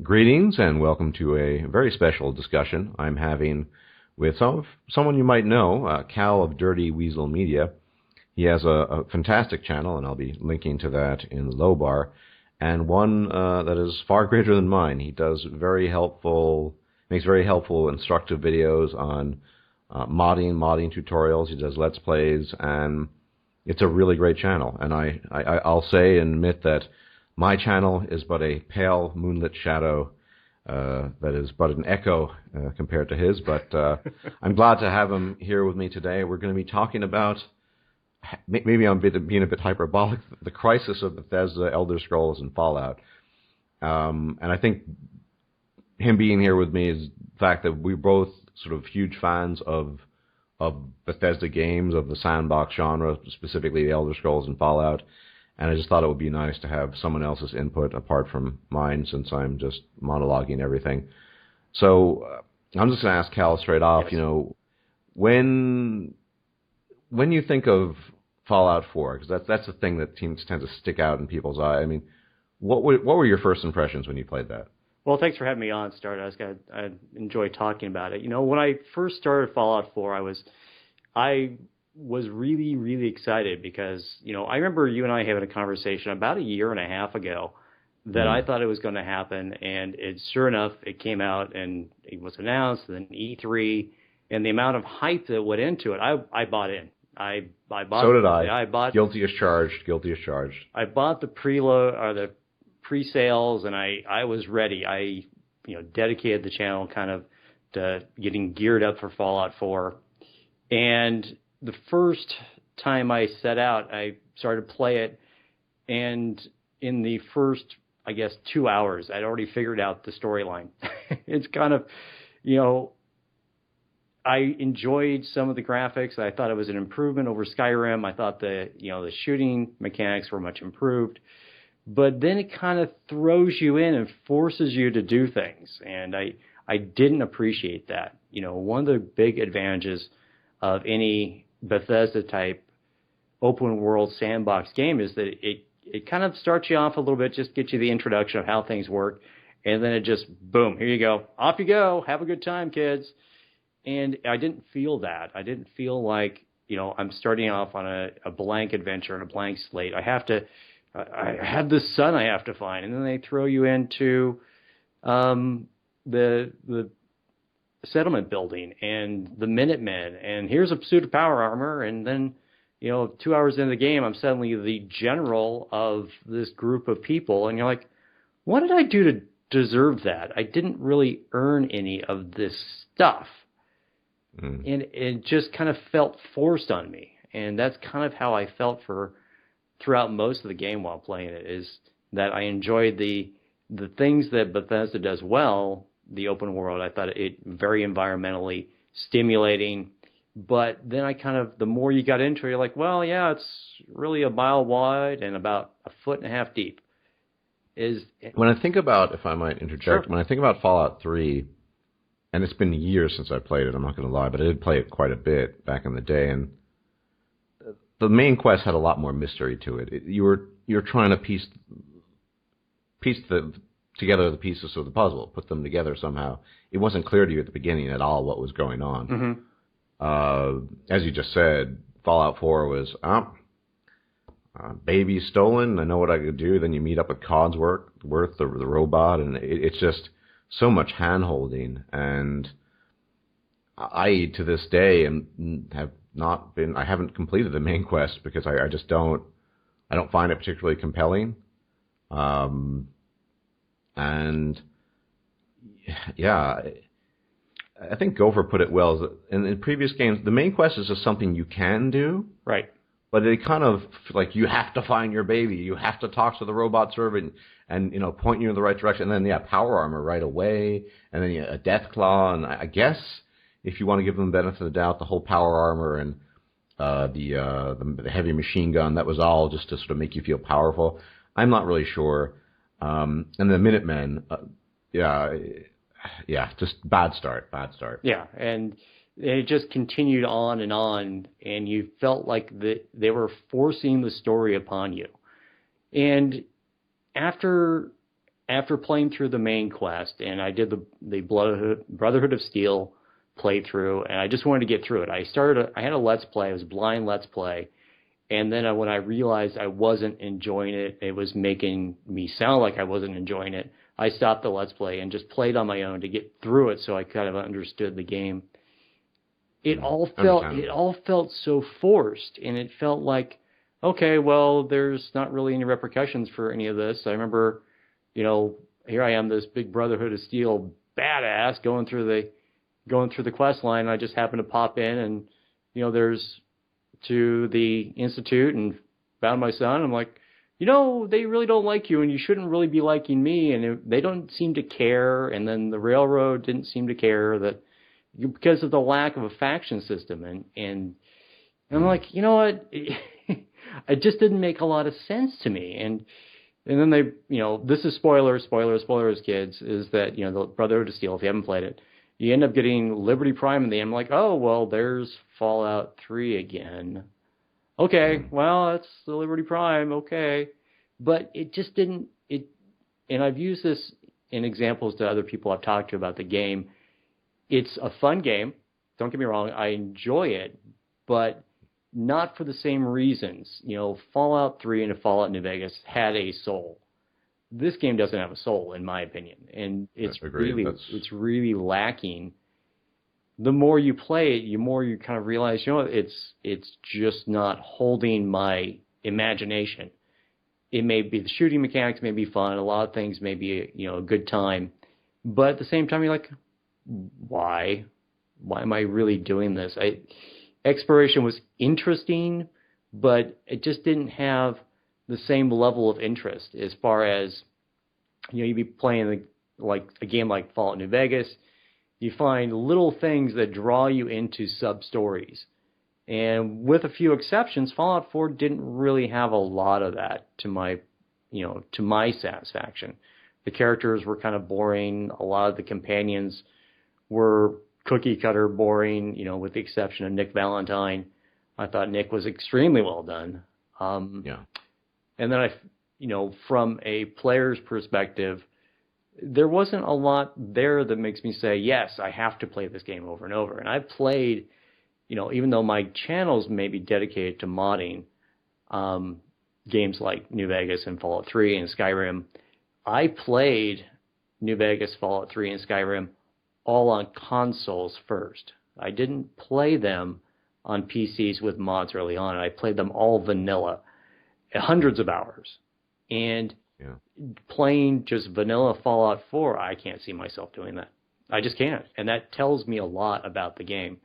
Greetings and welcome to a very special discussion I'm having with someone you might know, Cal of Dirty Weasel Media. He has a fantastic channel, and I'll be linking to that in the low bar, and one that is far greater than mine. He does makes very helpful, instructive videos on modding tutorials. He does Let's Plays, and it's a really great channel. And I'll say and admit that my channel is but a pale moonlit shadow that is but an echo compared to his, but I'm glad to have him here with me today. We're going to be talking about, maybe I'm being a bit hyperbolic, the crisis of Bethesda, Elderscrolls, and Fallout. And I think him being here with me is the fact that we're both sort of huge fans of Bethesda games, of the sandbox genre, specifically the Elderscrolls and Fallout. And I just thought it would be nice to have someone else's input apart from mine, since I'm just monologuing everything. So I'm just going to ask Cal straight off, Yes. you know, when you think of Fallout 4, because that's the thing that tends to stick out in people's eye. I mean, what were your first impressions when you played that? Well, thanks for having me on, Stardust. I enjoy talking about it. You know, when I first started Fallout 4, I was really, really excited because, you know, I remember you and I having a conversation about a year and a half ago that I thought it was going to happen, and sure enough, it came out and it was announced, and then E3, and the amount of hype that went into it, I bought in. I bought. So did I. I bought. Guilty as charged. Guilty as charged. I bought the preload or the pre-sales, and I was ready. I dedicated the channel kind of to getting geared up for Fallout 4, and the first time I set out, I started to play it, and in the first, I guess, 2 hours, I'd already figured out the storyline. It's kind of, I enjoyed some of the graphics. I thought it was an improvement over Skyrim. I thought the shooting mechanics were much improved. But then it kind of throws you in and forces you to do things, and I didn't appreciate that. One of the big advantages of any Bethesda-type open-world sandbox game is that it kind of starts you off a little bit, just gets you the introduction of how things work, and then it just, boom, here you go. Off you go. Have a good time, kids. And I didn't feel that. I didn't feel like, I'm starting off on a blank adventure and a blank slate. I have the sun I have to find, and then they throw you into the settlement building and the Minutemen, and here's a suit of power armor, and then 2 hours into the game, I'm suddenly the general of this group of people, and you're like, what did I do to deserve that? I didn't really earn any of this stuff. And it just kind of felt forced on me, and that's kind of how I felt throughout most of the game while playing it, is that I enjoyed the things that Bethesda does well. The open world, I thought it very environmentally stimulating, but then the more you got into it, you're like, well, yeah, it's really a mile wide and about 1.5 feet deep. When I think about, if I might interject, Sure. When I think about Fallout 3, and it's been years since I played it, I'm not going to lie, but I did play it quite a bit back in the day, and the main quest had a lot more mystery to it. You're trying to piece together the pieces of the puzzle, put them together somehow. It wasn't clear to you at the beginning at all what was going on. As you just said, Fallout 4 was, baby stolen, I know what I could do. Then you meet up with Codsworth, the robot, and it's just so much hand-holding. And I, to this day, I haven't completed the main quest because I just don't find it particularly compelling. And yeah, I think Gopher put it well. In previous games, the main quest is just something you can do. Right. But it kind of, like, you have to find your baby. You have to talk to the robot servant and point you in the right direction. And then, power armor right away. And then a death claw. And I guess if you want to give them the benefit of the doubt, the whole power armor and the heavy machine gun, that was all just to sort of make you feel powerful. I'm not really sure. And the Minutemen, just bad start. Yeah, and it just continued on, and you felt like they were forcing the story upon you. And after after playing through the main quest, and I did the Brotherhood of Steel playthrough, and I just wanted to get through it. I had a Let's Play. It was a blind Let's Play. And then when I realized I wasn't enjoying it, it was making me sound like I wasn't enjoying it, I stopped the Let's Play and just played on my own to get through it so I kind of understood the game. It all felt so forced, and it felt like, okay, well, there's not really any repercussions for any of this. I remember, here I am, this big Brotherhood of Steel badass going through the quest line, and I just happened to pop in, and there's to the Institute and found my son. I'm like, they really don't like you, and you shouldn't really be liking me, and they don't seem to care. And then the Railroad didn't seem to care because of the lack of a faction system. And I'm like, you know what? It just didn't make a lot of sense to me. And then they, this is spoilers, kids, is that, the Brotherhood of Steel, if you haven't played it, you end up getting Liberty Prime in the end. I'm like, oh, well, there's Fallout 3 again. Okay, well, that's the Liberty Prime, okay. But it just didn't, and I've used this in examples to other people I've talked to about the game. It's a fun game. Don't get me wrong. I enjoy it, but not for the same reasons. Fallout 3 and Fallout New Vegas had a soul. This game doesn't have a soul, in my opinion, and it's really lacking. The more you play it, the more you kind of realize, it's just not holding my imagination. It may be the shooting mechanics may be fun, a lot of things may be a good time, but at the same time, you're like, why am I really doing this? Exploration was interesting, but it just didn't have the same level of interest as far as, you'd be playing a game like Fallout New Vegas. You find little things that draw you into sub-stories. And with a few exceptions, Fallout 4 didn't really have a lot of that to my satisfaction. The characters were kind of boring. A lot of the companions were cookie-cutter boring, with the exception of Nick Valentine. I thought Nick was extremely well done. And then from a player's perspective, there wasn't a lot there that makes me say, yes, I have to play this game over and over. And I've played, even though my channels may be dedicated to modding games like New Vegas and Fallout 3 and Skyrim, I played New Vegas, Fallout 3, and Skyrim all on consoles first. I didn't play them on PCs with mods early on. I played them all vanilla, hundreds of hours. And playing just vanilla Fallout 4, I can't see myself doing that. I just can't. And that tells me a lot about the game,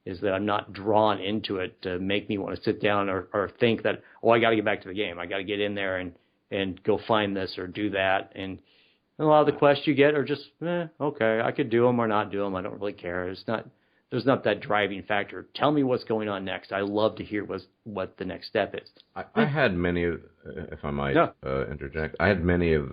is that I'm not drawn into it to make me want to sit down or think that, I got to get back to the game. I got to get in there and go find this or do that. And a lot of the quests you get are just, okay, I could do them or not do them. I don't really care. There's not that driving factor. Tell me what's going on next. I love to hear what the next step is. I had many, if I might interject, I had many of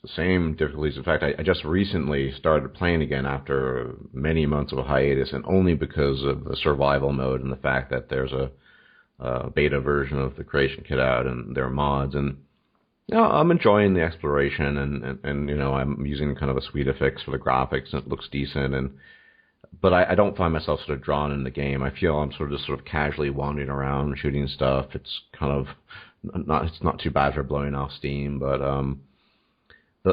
the same difficulties. In fact, I just recently started playing again after many months of a hiatus, and only because of the survival mode and the fact that there's a beta version of the creation kit out and there are mods. And I'm enjoying the exploration, and I'm using kind of a suite of fix for the graphics, and it looks decent. But I don't find myself sort of drawn in the game. I feel I'm sort of casually wandering around shooting stuff. It's kind of it's not too bad for blowing off steam. But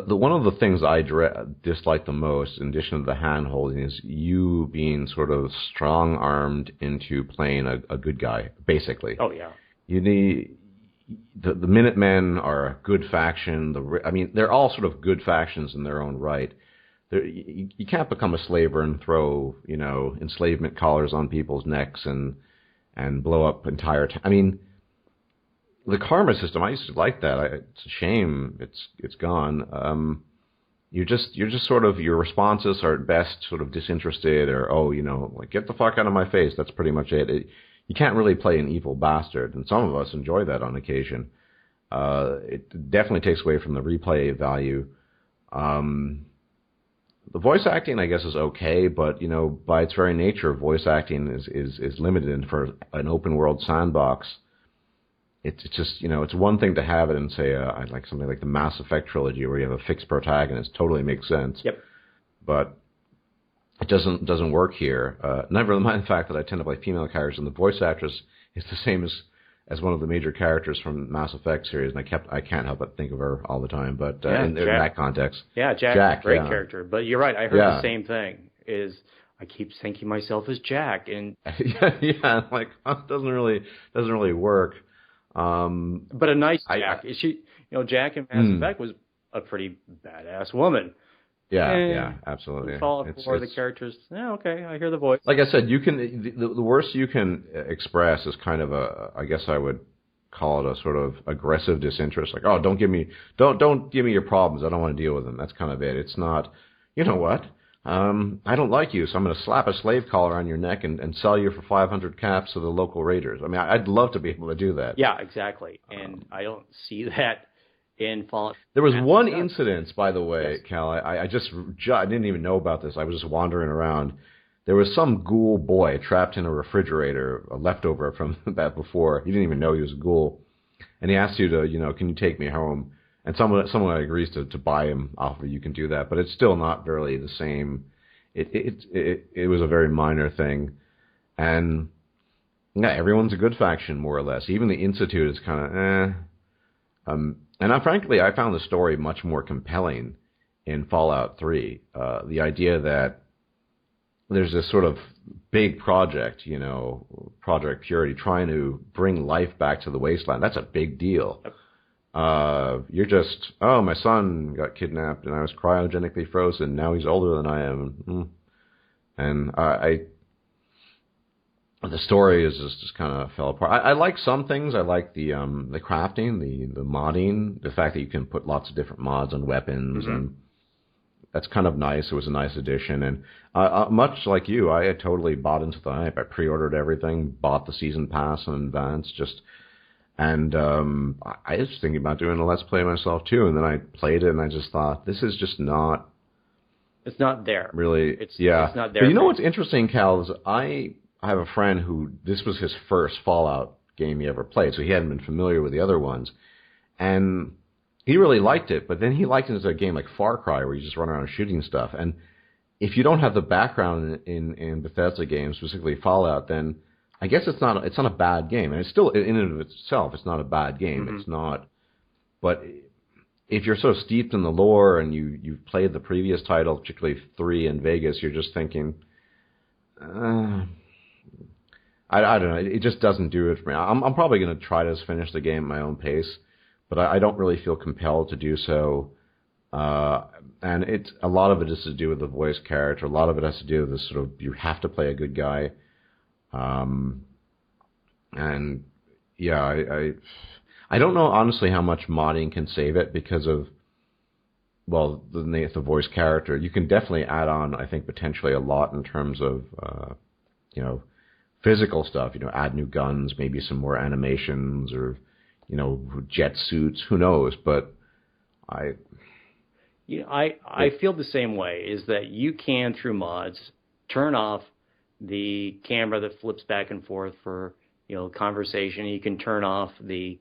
the one of the things I dislike the most, in addition to the hand holding, is you being sort of strong armed into playing a good guy, basically. Oh yeah. You need the Minutemen are a good faction. They're all sort of good factions in their own right. You can't become a slaver and throw, enslavement collars on people's necks and blow up entire the karma system, I used to like that. It's a shame it's gone. You're just sort of, your responses are at best sort of disinterested, or get the fuck out of my face. That's pretty much it. You can't really play an evil bastard, and some of us enjoy that on occasion. It definitely takes away from the replay value. The voice acting, I guess, is okay, but by its very nature, voice acting is limited. And for an open world sandbox, it's just, it's one thing to have it in, say, like something like the Mass Effect trilogy where you have a fixed protagonist. Totally makes sense. Yep. But it doesn't work here. Never mind the fact that I tend to play female characters, and the voice actress is the same as one of the major characters from Mass Effect series, and I can't help but think of her all the time. But in that context, Jack, great character. But you're right. I heard the same thing. I keep thinking myself as Jack, and I'm like, it doesn't really work. But a nice Jack. Jack in Mass Effect was a pretty badass woman. Yeah, absolutely. Fallout 4, the characters. Yeah, okay, I hear the voice. Like I said, you can the worst you can express is kind of I guess I would call it a sort of aggressive disinterest. Like, oh, don't give me your problems. I don't want to deal with them. That's kind of it. It's not, you know what? I don't like you, so I'm going to slap a slave collar on your neck and sell you for 500 caps to the local raiders. I mean, I'd love to be able to do that. Yeah, exactly. And I don't see that in Fallout. There was one incident, by the way, yes. Cal. I didn't even know about this. I was just wandering around. There was some ghoul boy trapped in a refrigerator, a leftover from that before. He didn't even know he was a ghoul. And he asked you to, can you take me home? And someone agrees to buy him off of you can do that, but it's still not really the same. It was a very minor thing, and yeah, everyone's a good faction more or less. Even the Institute is kind of and frankly, I found the story much more compelling in Fallout 3. The idea that there's this sort of big project, Project Purity, trying to bring life back to the wasteland. That's a big deal. Yep. You're just, my son got kidnapped and I was cryogenically frozen. Now he's older than I am. And the story is just kind of fell apart. I like some things. I like the crafting, the modding, the fact that you can put lots of different mods on weapons, and that's kind of nice. It was a nice addition. And much like you, I had totally bought into the hype. I pre-ordered everything, bought the season pass in advance, And I was thinking about doing a Let's Play myself, too. And then I played it, and I just thought, this is just not... It's not there. Really, it's not there. But you know what's interesting, Cal, is I have a friend who, this was his first Fallout game he ever played, so he hadn't been familiar with the other ones. And he really liked it, but then he liked it as a game like Far Cry, where you just run around shooting stuff. And if you don't have the background in Bethesda games, specifically Fallout, then... I guess it's not a bad game, and it's still in and of itself. It's not a bad game. It's not, but if you're so steeped in the lore and you've played the previous title, particularly 3 in Vegas, you're just thinking, I don't know. It just doesn't do it for me. I'm probably going to try to finish the game at my own pace, but I don't really feel compelled to do so. And a lot of it is to do with the voice character. A lot of it has to do with this sort of, you have to play a good guy. And yeah, I don't know honestly how much modding can save it because of, well, the voice character. You can definitely add on, I think, potentially a lot in terms of, physical stuff. Add new guns, maybe some more animations, or, jet suits. Who knows? But I feel the same way. Is that you can, through mods, turn off the camera that flips back and forth for conversation. You can turn off the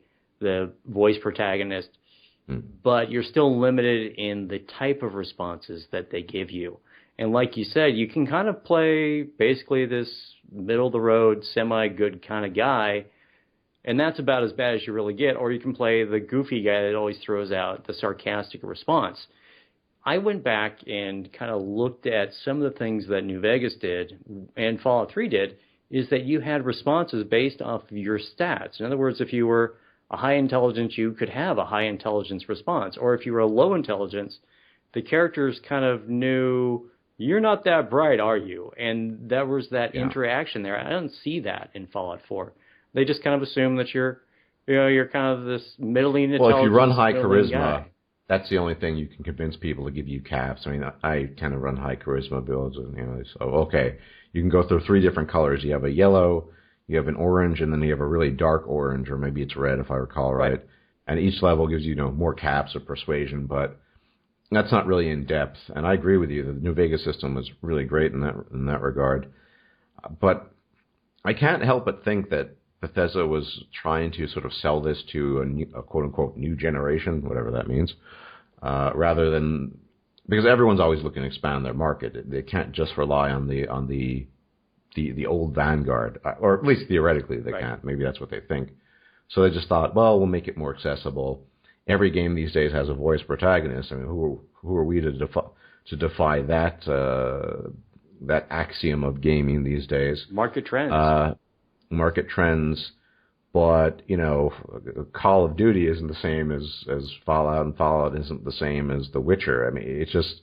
voice protagonist, but you're still limited in the type of responses that they give you. And like you said, you can kind of play basically this middle of the road, semi-good kind of guy, and that's about as bad as you really get. Or you can play the goofy guy that always throws out the sarcastic response. I went back and kind of looked at some of the things that New Vegas did and Fallout 3 did, is that you had responses based off of your stats. In other words, if you were a high intelligence, you could have a high intelligence response. Or if you were a low intelligence, the characters kind of knew, you're not that bright, are you? And there was that interaction there. I don't see that in Fallout 4. They just kind of assume that you're kind of this middling intelligence. Well, if you run high charisma... guy. That's the only thing you can convince people to give you caps. I mean, I tend to run high charisma builds, and so okay, you can go through 3 different colors. You have a yellow, you have an orange, and then you have a really dark orange, or maybe it's red if I recall right. And each level gives you more caps of persuasion, but that's not really in depth. And I agree with you. The New Vegas system was really great in that regard. But I can't help but think that Bethesda was trying to sort of sell this to a quote-unquote new generation, whatever that means, rather than, because everyone's always looking to expand their market. They can't just rely on the old vanguard, or at least theoretically they can't. Maybe that's what they think. So they just thought, well, we'll make it more accessible. Every game these days has a voice protagonist. I mean, who are we to defy that axiom of gaming these days? Market trends. Market trends. But, you know, Call of Duty isn't the same as Fallout, and Fallout isn't the same as The Witcher. I mean, it's just,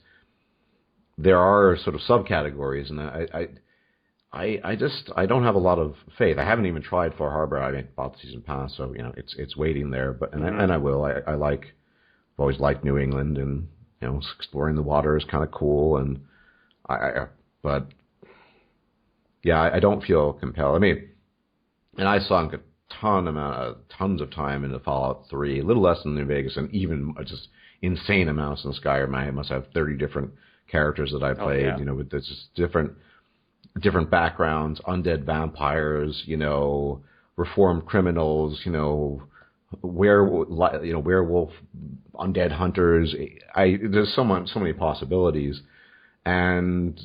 there are sort of subcategories, and I don't have a lot of faith. I haven't even tried Far Harbor. I bought the season pass, so, you know, it's waiting there. But and I will. I've always liked New England, and, you know, exploring the water is kind of cool. And but yeah, I don't feel compelled. I mean, and I sunk tons of time into Fallout 3, a little less than New Vegas, and even just insane amounts in Skyrim. I must have 30 different characters that I played. You know, with just different backgrounds, undead vampires, you know, reformed criminals, you know, werewolf, undead hunters. There's so many possibilities, and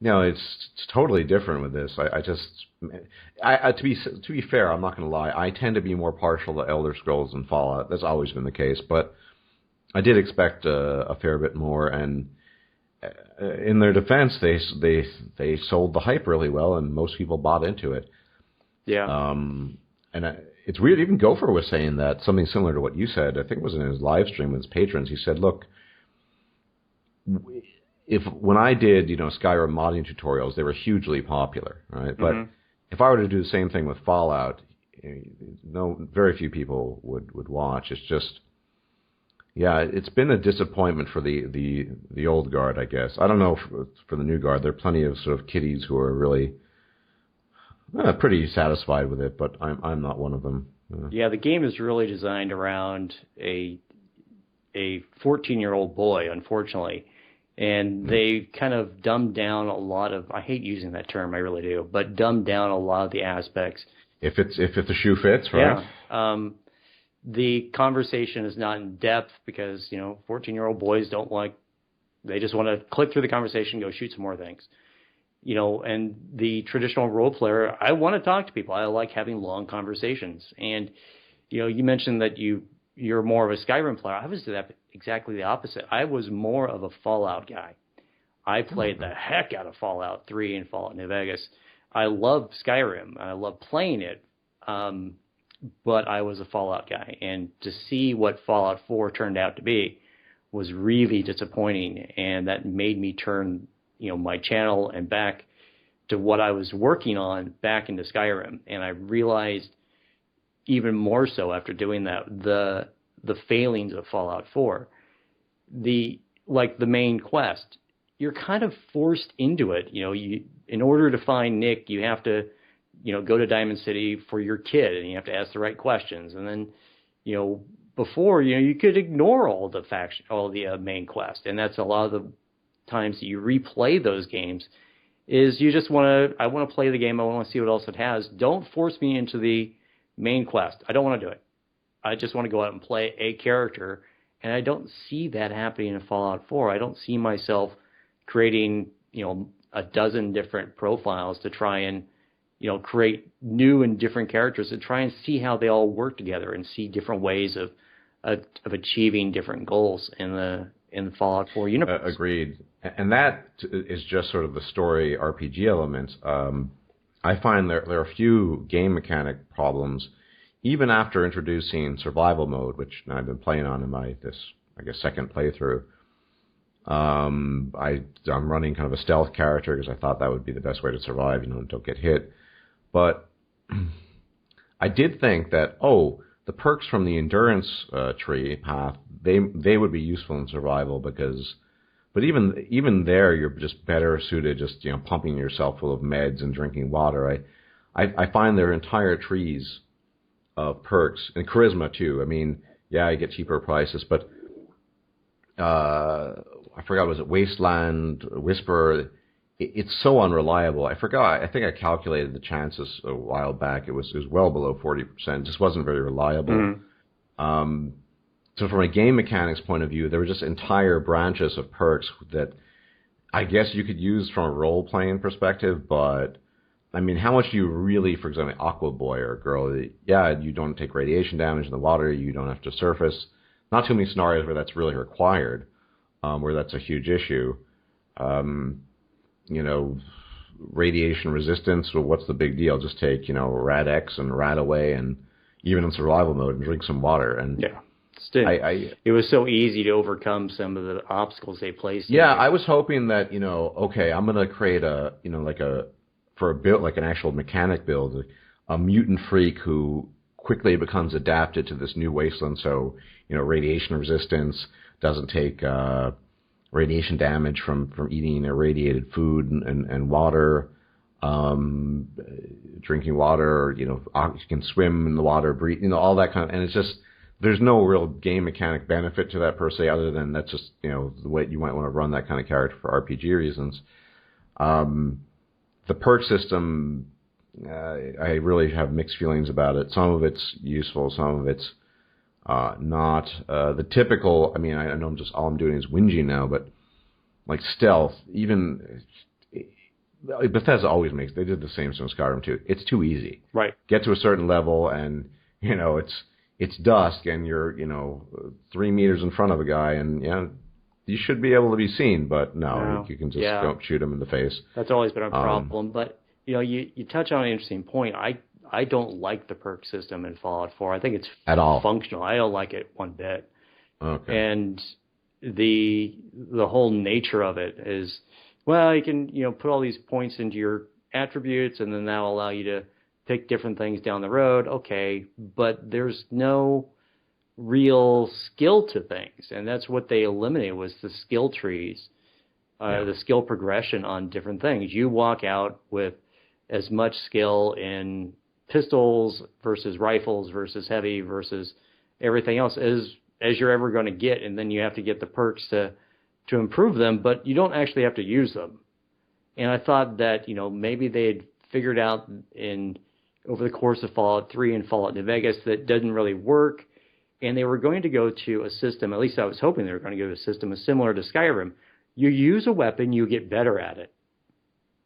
you know, it's totally different with this. To be fair, I'm not going to lie. I tend to be more partial to Elderscrolls than Fallout. That's always been the case, but I did expect a fair bit more. And in their defense, they sold the hype really well, and most people bought into it. Yeah. It's weird. Even Gopher was saying that, something similar to what you said. I think it was in his live stream with his patrons. He said, "Look, when I did, you know, Skyrim modding tutorials, they were hugely popular, right? But if I were to do the same thing with Fallout, very few people would watch. It's just, yeah, it's been a disappointment for the old guard, I guess. I don't know for the new guard. There are plenty of sort of kiddies who are really pretty satisfied with it, but I'm not one of them. Yeah, the game is really designed around a 14-year-old boy, unfortunately. And they kind of dumbed down a lot of, I hate using that term, I really do, but dumbed down a lot of the aspects. If the shoe fits, right? Yeah. The conversation is not in depth because, you know, 14-year-old boys they just want to click through the conversation, go shoot some more things. You know, and the traditional role player, I want to talk to people. I like having long conversations. And, you know, you mentioned that you're more of a Skyrim player. I was exactly the opposite. I was more of a Fallout guy. I played the heck out of Fallout 3 and Fallout New Vegas. I love Skyrim. I love playing it. But I was a Fallout guy. And to see what Fallout 4 turned out to be was really disappointing. And that made me turn, you know, my channel and back to what I was working on back into Skyrim. And I realized even more so after doing that, the failings of Fallout 4, the main quest, you're kind of forced into it. You know, in order to find Nick, you have to, you know, go to Diamond City for your kid, and you have to ask the right questions. And then, you know, before, you know, you could ignore all the main quest, and that's a lot of the times that you replay those games. Is you just I want to play the game. I want to see what else it has. Don't force me into the main quest. I don't want to do it. I just want to go out and play a character, and I don't see that happening in Fallout 4. I don't see myself creating, you know, a dozen different profiles to try and, you know, create new and different characters and try and see how they all work together and see different ways of achieving different goals in the Fallout 4 universe. Agreed. And that is just sort of the story RPG elements. I find there are a few game mechanic problems, even after introducing survival mode, which I've been playing on in this second playthrough. I'm running kind of a stealth character because I thought that would be the best way to survive, you know, and don't get hit. But I did think that, the perks from the endurance tree path, they would be useful in survival but even there, you're just better suited just, you know, pumping yourself full of meds and drinking water. I find there are entire trees of perks, and charisma too. I mean, yeah, I get cheaper prices, but I forgot, was it Wasteland, Whisper? it's so unreliable. I forgot. I think I calculated the chances a while back. It was well below 40%. It just wasn't very reliable. So from a game mechanics point of view, there were just entire branches of perks that I guess you could use from a role-playing perspective, but I mean, how much do you really, for example, Aqua Boy or Girl, yeah, you don't take radiation damage in the water, you don't have to surface. Not too many scenarios where that's really required, where that's a huge issue. You know, radiation resistance, well, what's the big deal? Just take, you know, Rad X and Rad away, and even in survival mode, and drink some water. And yeah. It was so easy to overcome some of the obstacles they placed. Yeah, I was hoping that, you know, okay, I'm going to create a, you know, for a build, like an actual mechanic build, a mutant freak who quickly becomes adapted to this new wasteland. So, you know, radiation resistance, doesn't take radiation damage from eating irradiated food and water, drinking water, you know, you can swim in the water, breathe, you know, all that kind of, and it's just, there's no real game mechanic benefit to that per se, other than that's just, you know, the way you might want to run that kind of character for RPG reasons. The perk system, I really have mixed feelings about it. Some of it's useful, some of it's not. The typical, I mean, I know all I'm doing is whinging now, but like stealth, even Bethesda always they did the same in Skyrim too. It's too easy. Right. Get to a certain level and, you know, it's dusk and you're, you know, 3 meters in front of a guy and, yeah, you should be able to be seen, but no. You can just don't shoot him in the face. That's always been a problem. But, you know, you touch on an interesting point. I don't like the perk system in Fallout 4. I think it's at all functional. I don't like it one bit. Okay. And the whole nature of it is, well, you can, you know, put all these points into your attributes and then that'll allow you to pick different things down the road. Okay, but there's no real skill to things, and that's what they eliminated was the skill trees, the skill progression on different things. You walk out with as much skill in pistols versus rifles versus heavy versus everything else as you're ever going to get, and then you have to get the perks to improve them, but you don't actually have to use them. And I thought that, you know, maybe they had figured out over the course of Fallout 3 and Fallout New Vegas that didn't really work, and they were going to go to a system, at least I was hoping they were going to go to a system similar to Skyrim. You use a weapon, you get better at it.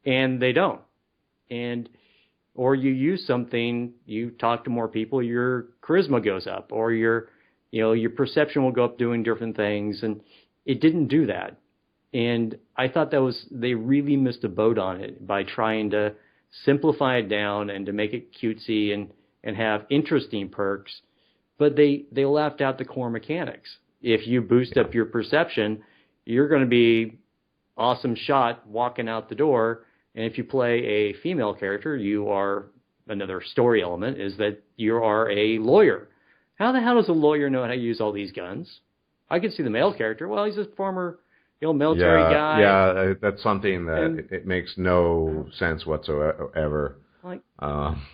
And they don't. Or you use something, you talk to more people, your charisma goes up, or your perception will go up doing different things, and it didn't do that. And I thought they really missed a boat on it by trying to simplify it down and to make it cutesy and have interesting perks, but they left out the core mechanics. If you boost up your perception, you're going to be awesome shot walking out the door, and if you play a female character, you are, another story element is that you are a lawyer. How the hell does a lawyer know how to use all these guns? I could see the male character. Well, he's a former military guy. Yeah, that's something that it makes no sense whatsoever. Like,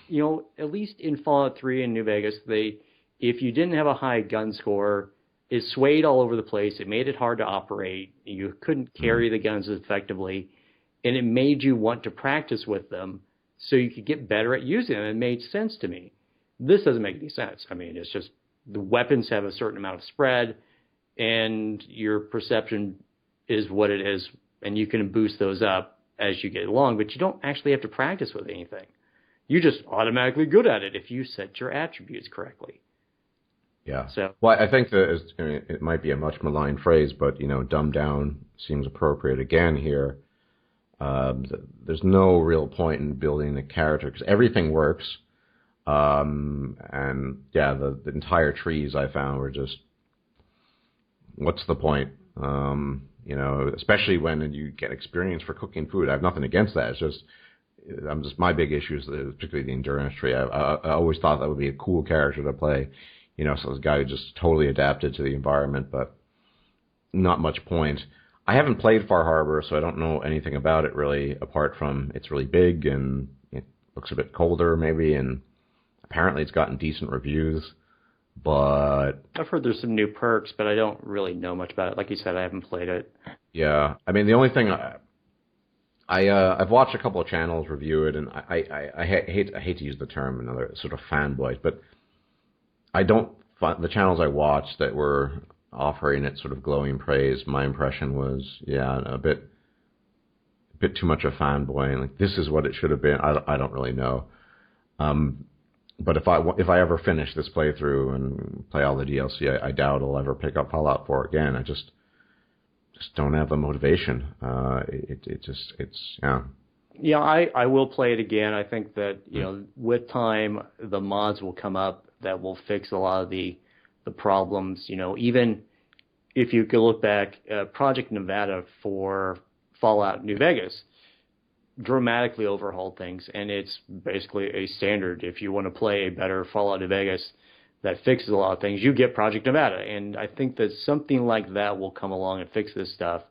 you know, at least in Fallout 3 and New Vegas, if you didn't have a high gun score, it swayed all over the place. It made it hard to operate. You couldn't carry the guns effectively, and it made you want to practice with them so you could get better at using them. It made sense to me. This doesn't make any sense. I mean, it's just the weapons have a certain amount of spread, and your perception is what it is, and you can boost those up as you get along, but you don't actually have to practice with anything. You're just automatically good at it if you set your attributes correctly. Yeah. So, well, I think that it might be a much maligned phrase, but, you know, dumbed down seems appropriate again here. There's no real point in building a character because everything works. And yeah, the entire trees I found were just, what's the point? You know, especially when you get experience for cooking food. I have nothing against that. It's just, my big issue is particularly the endurance tree. I always thought that would be a cool character to play. You know, so this guy who just totally adapted to the environment, but not much point. I haven't played Far Harbor, so I don't know anything about it really, apart from it's really big and it looks a bit colder maybe, and apparently it's gotten decent reviews. But I've heard there's some new perks, but I don't really know much about it. Like you said, I haven't played it. Yeah, I mean, the only thing I've watched a couple of channels review it, and I hate to use the term another sort of fanboys, but I don't find the channels I watched that were offering it sort of glowing praise. My impression was, yeah, a bit too much of fanboy, and like this is what it should have been. I don't really know. But if I ever finish this playthrough and play all the DLC, I doubt I'll ever pick up Fallout 4 again. I just don't have the motivation. Yeah. Yeah, I will play it again. I think that, you know, with time, the mods will come up that will fix a lot of the problems. You know, even if you could look back, Project Nevada for Fallout New Vegas dramatically overhauled things, and it's basically a standard. If you want to play a better Fallout New Vegas that fixes a lot of things, you get Project Nevada. And I think that something like that will come along and fix this stuff.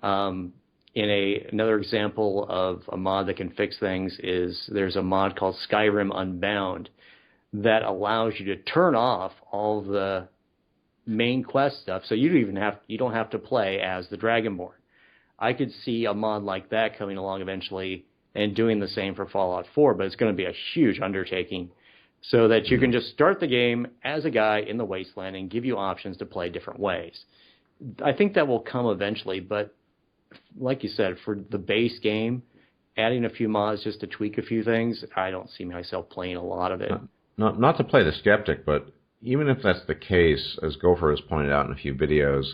Another example of a mod that can fix things is there's a mod called Skyrim Unbound that allows you to turn off all the main quest stuff, so you don't have to play as the Dragonborn. I could see a mod like that coming along eventually and doing the same for Fallout 4, but it's going to be a huge undertaking, so that you can just start the game as a guy in the wasteland and give you options to play different ways. I think that will come eventually, but like you said, for the base game, adding a few mods just to tweak a few things, I don't see myself playing a lot of it. Not to play the skeptic, but even if that's the case, as Gopher has pointed out in a few videos,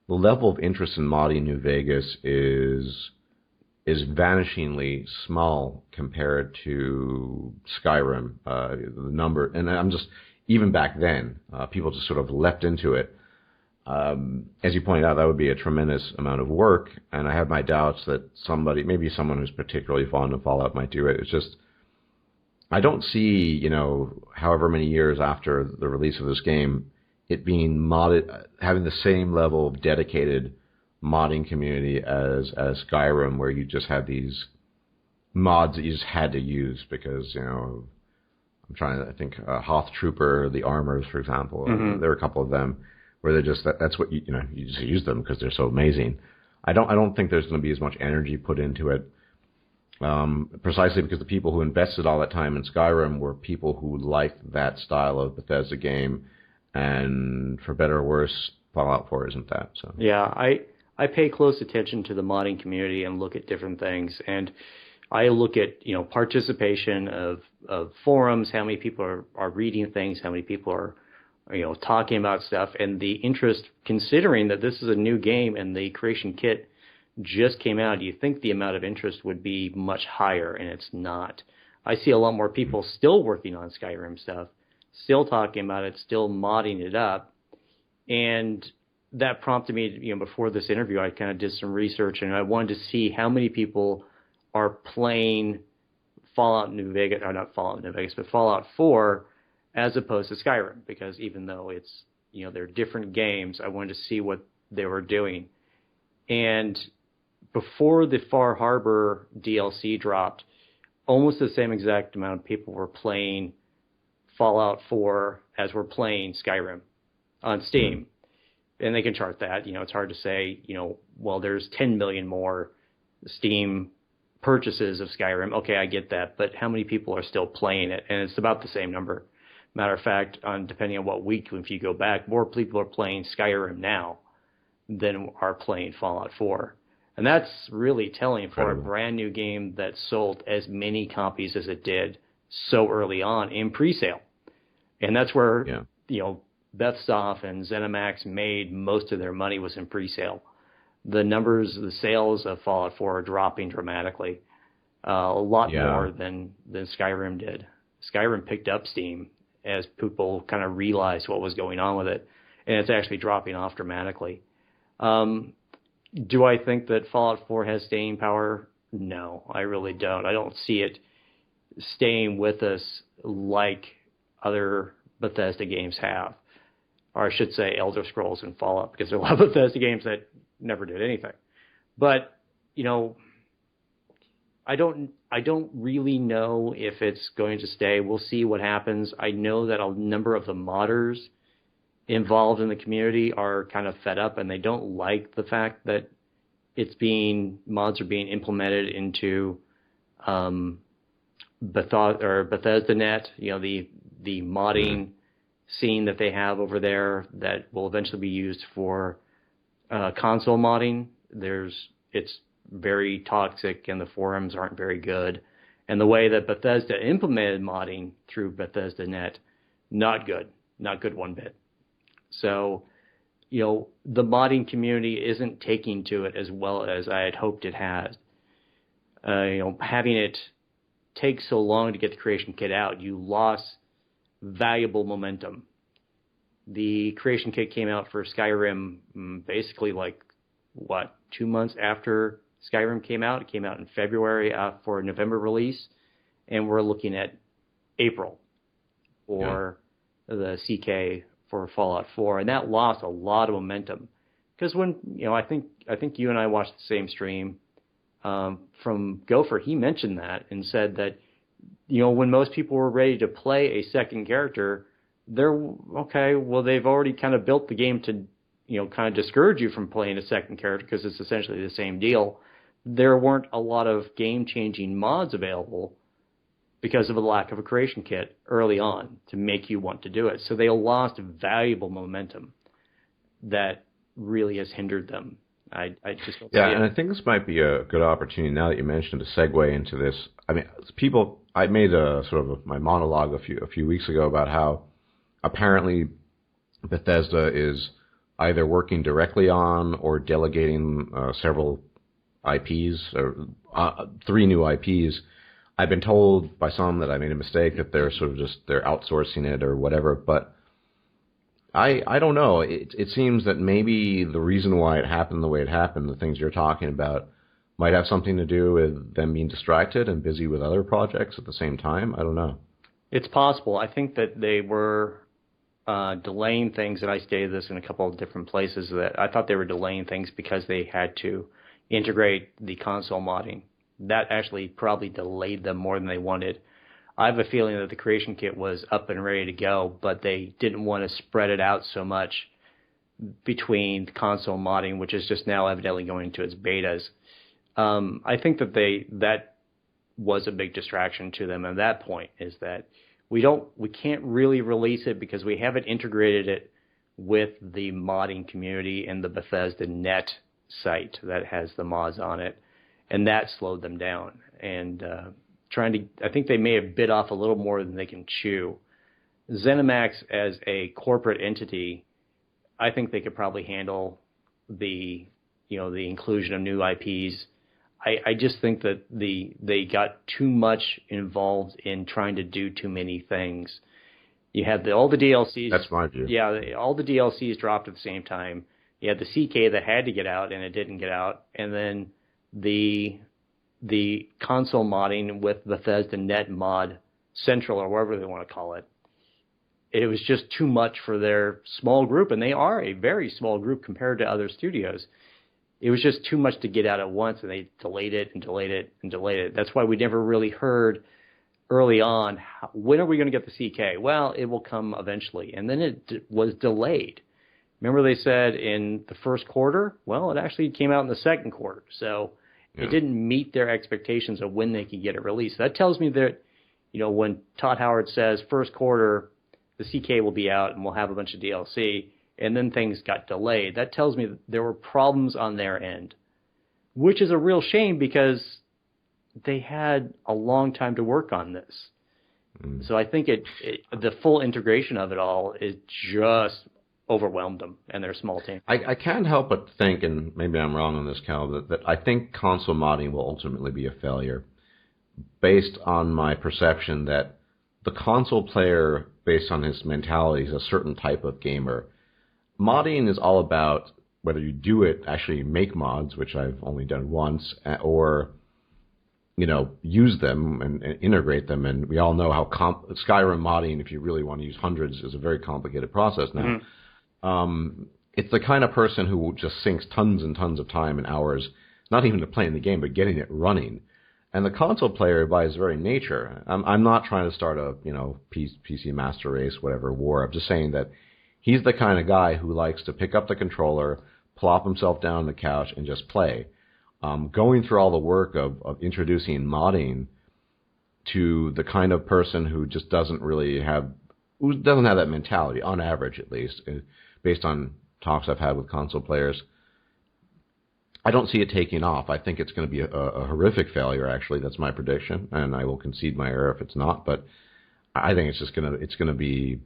the level of interest in modding New Vegas is vanishingly small compared to Skyrim. The number, and I'm just, even back then, people just sort of leapt into it. As you pointed out, that would be a tremendous amount of work, and I have my doubts that maybe someone who's particularly fond of Fallout might do it. It's just, I don't see, you know, however many years after the release of this game, it being modded, having the same level of dedicated modding community as Skyrim, where you just had these mods that you just had to use because, you know, I'm trying to think, Hoth Trooper, the armors, for example, there are a couple of them where they're just, that's what you just use them because they're so amazing. I don't think there's going to be as much energy put into it, precisely because the people who invested all that time in Skyrim were people who liked that style of Bethesda game. And for better or worse, Fallout 4 isn't that. So yeah, I pay close attention to the modding community and look at different things. And I look at, you know, participation of forums, how many people are reading things, how many people are, you know, talking about stuff, and the interest, considering that this is a new game and the creation kit just came out. You think the amount of interest would be much higher, and it's not. I see a lot more people still working on Skyrim stuff, still talking about it, still modding it up. And that prompted me, you know, before this interview, I kind of did some research, and I wanted to see how many people are playing Fallout New Vegas, or not Fallout New Vegas, but Fallout 4 as opposed to Skyrim, because even though it's, you know, they're different games, I wanted to see what they were doing. And before the Far Harbor DLC dropped, almost the same exact amount of people were playing Fallout 4 as were playing Skyrim on Steam. And they can chart that. You know, it's hard to say, you know, well, there's 10 million more Steam purchases of Skyrim. Okay, I get that. But how many people are still playing it? And it's about the same number. Matter of fact, depending on what week, if you go back, more people are playing Skyrim now than are playing Fallout 4. And that's really telling for a brand new game that sold as many copies as it did so early on in pre-sale. And that's where, you know, Bethsoft and ZeniMax made most of their money was in pre-sale. The numbers, the sales of Fallout 4 are dropping dramatically, a lot more than Skyrim did. Skyrim picked up steam as people kind of realized what was going on with it, and it's actually dropping off dramatically. Do I think that Fallout 4 has staying power? No, I really don't. I don't see it staying with us like other Bethesda games have. Or I should say Elderscrolls and Fallout, because there are a lot of Bethesda games that never did anything. But, you know, I don't really know if it's going to stay. We'll see what happens. I know that a number of the modders involved in the community are kind of fed up, and they don't like the fact that mods are being implemented into Bethesda.net, the modding scene that they have over there that will eventually be used for console modding. It's very toxic, and the forums aren't very good. And the way that Bethesda implemented modding through Bethesda.net, not good one bit. So, the modding community isn't taking to it as well as I had hoped it has. Having it take so long to get the creation kit out, you lost valuable momentum. The creation kit came out for Skyrim basically 2 months after Skyrim came out. It came out in February for a November release, and we're looking at April for the CK for Fallout 4, and that lost a lot of momentum. Because when I think you and I watched the same stream from Gopher, he mentioned that and said that when most people were ready to play a second character, they've already kind of built the game to kind of discourage you from playing a second character because it's essentially the same deal. There weren't a lot of game-changing mods available because of a lack of a creation kit early on to make you want to do it. So they lost valuable momentum that really has hindered them. I just don't see it. And I think this might be a good opportunity now that you mentioned to segue into this. I mean, I made a sort of my monologue a few weeks ago about how apparently Bethesda is either working directly on or delegating several IPs, or 3 new IPs. I've been told by some that I made a mistake, that they're sort of they're outsourcing it or whatever, but I don't know. It seems that maybe the reason why it happened the way it happened, the things you're talking about, might have something to do with them being distracted and busy with other projects at the same time. I don't know. It's possible. I think that they were delaying things, and I stated this in a couple of different places, that I thought they were delaying things because they had to integrate the console modding. That actually probably delayed them more than they wanted. I have a feeling that the creation kit was up and ready to go, but they didn't want to spread it out so much between console modding, which is just now evidently going into its betas. I think that was a big distraction to them at that point, is that we can't really release it because we haven't integrated it with the modding community and the Bethesda.net site that has the mods on it, and that slowed them down. And I think they may have bit off a little more than they can chew. ZeniMax as a corporate entity, I think they could probably handle the inclusion of new IPs. I just think that they got too much involved in trying to do too many things. You had all the DLCs. That's my view. Yeah, all the DLCs dropped at the same time. You had the CK that had to get out and it didn't get out, and then the console modding with Bethesda.net Mod Central, or whatever they want to call it. It was just too much for their small group, and they are a very small group compared to other studios. It was just too much to get out at once, and they delayed it and delayed it and delayed it. That's why we never really heard early on, when are we going to get the CK? Well, it will come eventually. And then it was delayed. Remember they said in the first quarter? Well, it actually came out in the second quarter. So it didn't meet their expectations of when they could get it released. That tells me that, when Todd Howard says first quarter, the CK will be out and we'll have a bunch of DLC, and then things got delayed, that tells me that there were problems on their end, which is a real shame because they had a long time to work on this. So I think the full integration of it all is just overwhelmed them and their small team. I can't help but think, and maybe I'm wrong on this, Cal, that I think console modding will ultimately be a failure based on my perception that the console player, based on his mentality, is a certain type of gamer. Modding is all about whether you do it, actually make mods, which I've only done once, or use them and integrate them. And we all know how Skyrim modding, if you really want to use hundreds, is a very complicated process now. Mm-hmm. It's the kind of person who just sinks tons and tons of time and hours, not even to playing the game, but getting it running. And the console player, by his very nature, I'm not trying to start a PC master race, whatever, war. I'm just saying that he's the kind of guy who likes to pick up the controller, plop himself down on the couch, and just play. going through all the work of introducing modding to the kind of person who just doesn't have that mentality, on average at least, based on talks I've had with console players. I don't see it taking off. I think it's going to be a horrific failure, actually. That's my prediction, and I will concede my error if it's not. But I think it's going to be.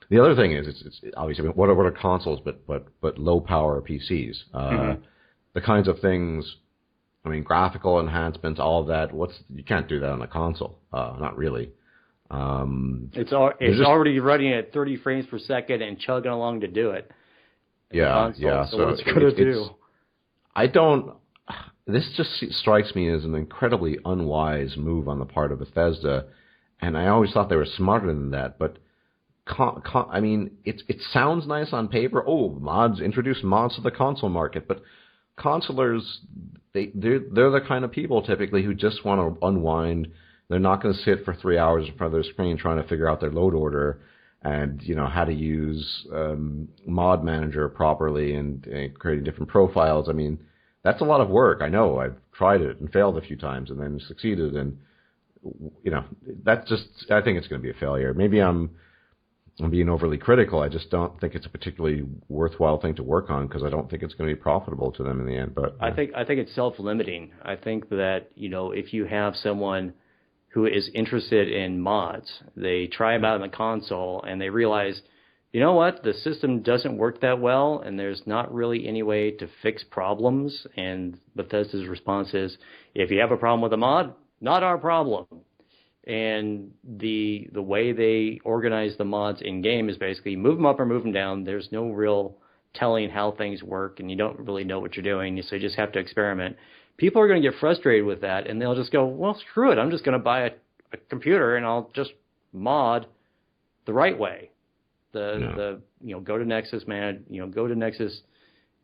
The other thing is, it's obviously what are consoles but low power PCs. The kinds of things. I mean, graphical enhancements, all of that. You can't do that on a console. Not really. It's already running at 30 frames per second and chugging along to do it. Yeah. So what's it going to do? This just strikes me as an incredibly unwise move on the part of Bethesda, and I always thought they were smarter than that. But I mean, it sounds nice on paper. Oh, introduce mods to the console market, but consolers, they're the kind of people typically who just want to unwind. They're not going to sit for 3 hours in front of their screen trying to figure out their load order and how to use Mod Manager properly and creating different profiles. I mean, that's a lot of work. I know. I've tried it and failed a few times and then succeeded. And that's just. I think it's going to be a failure. Maybe I'm being overly critical. I just don't think it's a particularly worthwhile thing to work on because I don't think it's going to be profitable to them in the end. But I think it's self-limiting. I think that if you have someone who is interested in mods, they try them out on the console and they realize, you know what, the system doesn't work that well and there's not really any way to fix problems. And Bethesda's response is, if you have a problem with a mod, not our problem. And the way they organize the mods in game is basically move them up or move them down. There's no real telling how things work, and you don't really know what you're doing, so you just have to experiment. People are going to get frustrated with that, and they'll just go, well, screw it. I'm just going to buy a computer, and I'll just mod the right way. Go to Nexus, go to Nexus,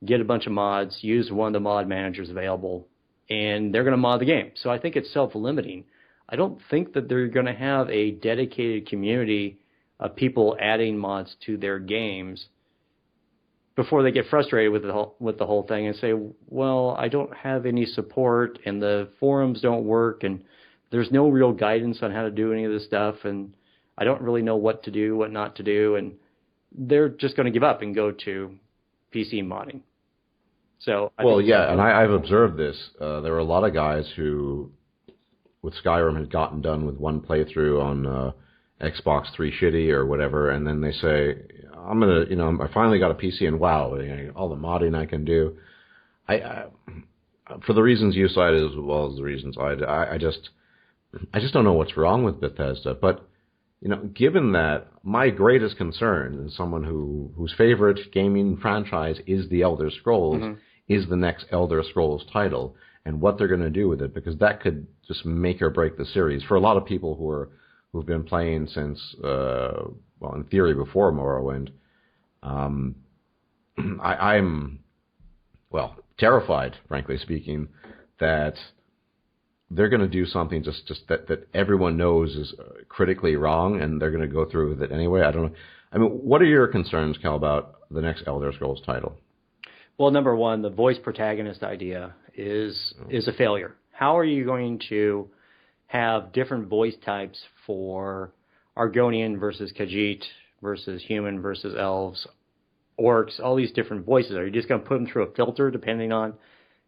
get a bunch of mods, use one of the mod managers available, and they're going to mod the game. So I think it's self-limiting. I don't think that they're going to have a dedicated community of people adding mods to their games before they get frustrated with the whole thing and say, well, I don't have any support and the forums don't work and there's no real guidance on how to do any of this stuff and I don't really know what to do, what not to do, and they're just going to give up and go to PC modding. So and I've observed this. There were a lot of guys who, with Skyrim, had gotten done with one playthrough on Xbox 3 shitty or whatever, and then they say, I finally got a PC, and wow, all the modding I can do. I for the reasons you cited as well as the reasons I just don't know what's wrong with Bethesda. But given that my greatest concern is someone whose favorite gaming franchise is the Elder Scrolls, is the next Elder Scrolls title, and what they're going to do with it, because that could just make or break the series for a lot of people who've been playing since, in theory, before Morrowind. I'm terrified, frankly speaking, that they're going to do something just that everyone knows is critically wrong, and they're going to go through with it anyway. I don't know. I mean, what are your concerns, Cal, about the next Elder Scrolls title? Well, number one, the voice protagonist idea is a failure. How are you going to have different voice types for Argonian versus Khajiit versus human versus elves, orcs, all these different voices? Are you just going to put them through a filter depending on,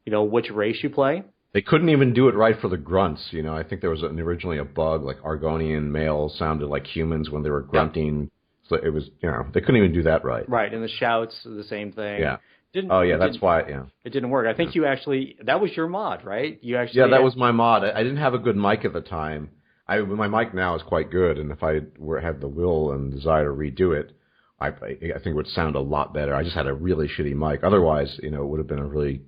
which race you play? They couldn't even do it right for the grunts. I think there was originally a bug, like Argonian males sounded like humans when they were grunting. So it was, they couldn't even do that right. Right, and the shouts, the same thing. Yeah. That's why. Yeah, it didn't work. I think that was your mod, right? That was my mod. I didn't have a good mic at the time. My mic now is quite good, and if I had the will and desire to redo it, I think it would sound a lot better. I just had a really shitty mic. Otherwise, it would have been a really,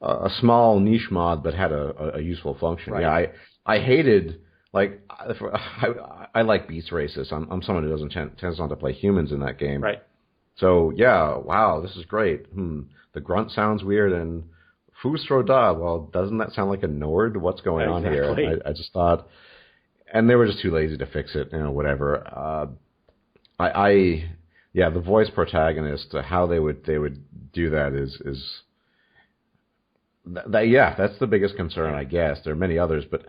a small niche mod, but had a useful function. Right. Yeah, I hated, I like beast races. I'm someone who tends not to play humans in that game. Right. So, wow, this is great. The grunt sounds weird, and Fusro Da, well, doesn't that sound like a Nord? What's going on here? I just thought, and they were just too lazy to fix it, whatever. The voice protagonist, how they would do that is Yeah, that's the biggest concern, I guess. There are many others, but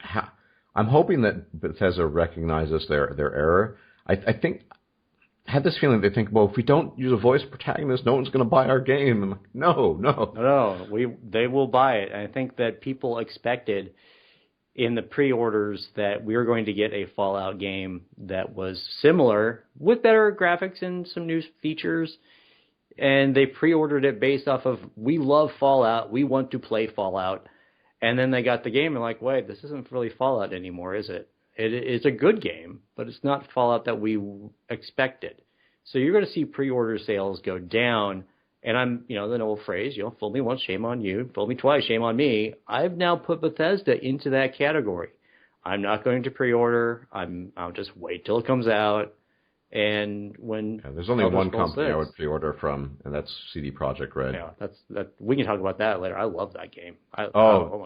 I'm hoping that Bethesda recognizes their error. I think I had this feeling they think, well, if we don't use a voice protagonist, no one's going to buy our game. I'm like, no. They will buy it. And I think that people expected in the pre-orders that we were going to get a Fallout game that was similar with better graphics and some new features. And they pre-ordered it based off of, we love Fallout, we want to play Fallout. And then they got the game and like, wait, this isn't really Fallout anymore, is it? It's a good game, but it's not Fallout that we expected. So you're going to see pre-order sales go down. And I'm, the old phrase, fool me once, shame on you. Fool me twice, shame on me. I've now put Bethesda into that category. I'm not going to pre-order. I'll just wait till it comes out. And when there's only one company I would pre-order from, and that's CD Projekt Red. Yeah, we can talk about that later. I love that game.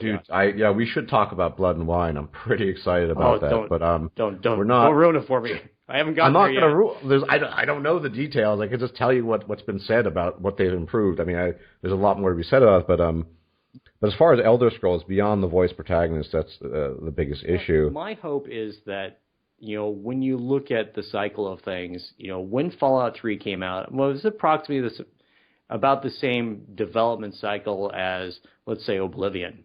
Dude, we should talk about Blood and Wine. I'm pretty excited about that. Don't ruin it for me. I haven't gotten there yet. I'm not going to I don't know the details. I can just tell you what's been said about what they've improved. I mean, there's a lot more to be said about it, but as far as Elderscrolls, beyond the voice protagonist, that's the biggest issue. My hope is that when you look at the cycle of things, when Fallout 3 came out, well, it was approximately about the same development cycle as, let's say, Oblivion.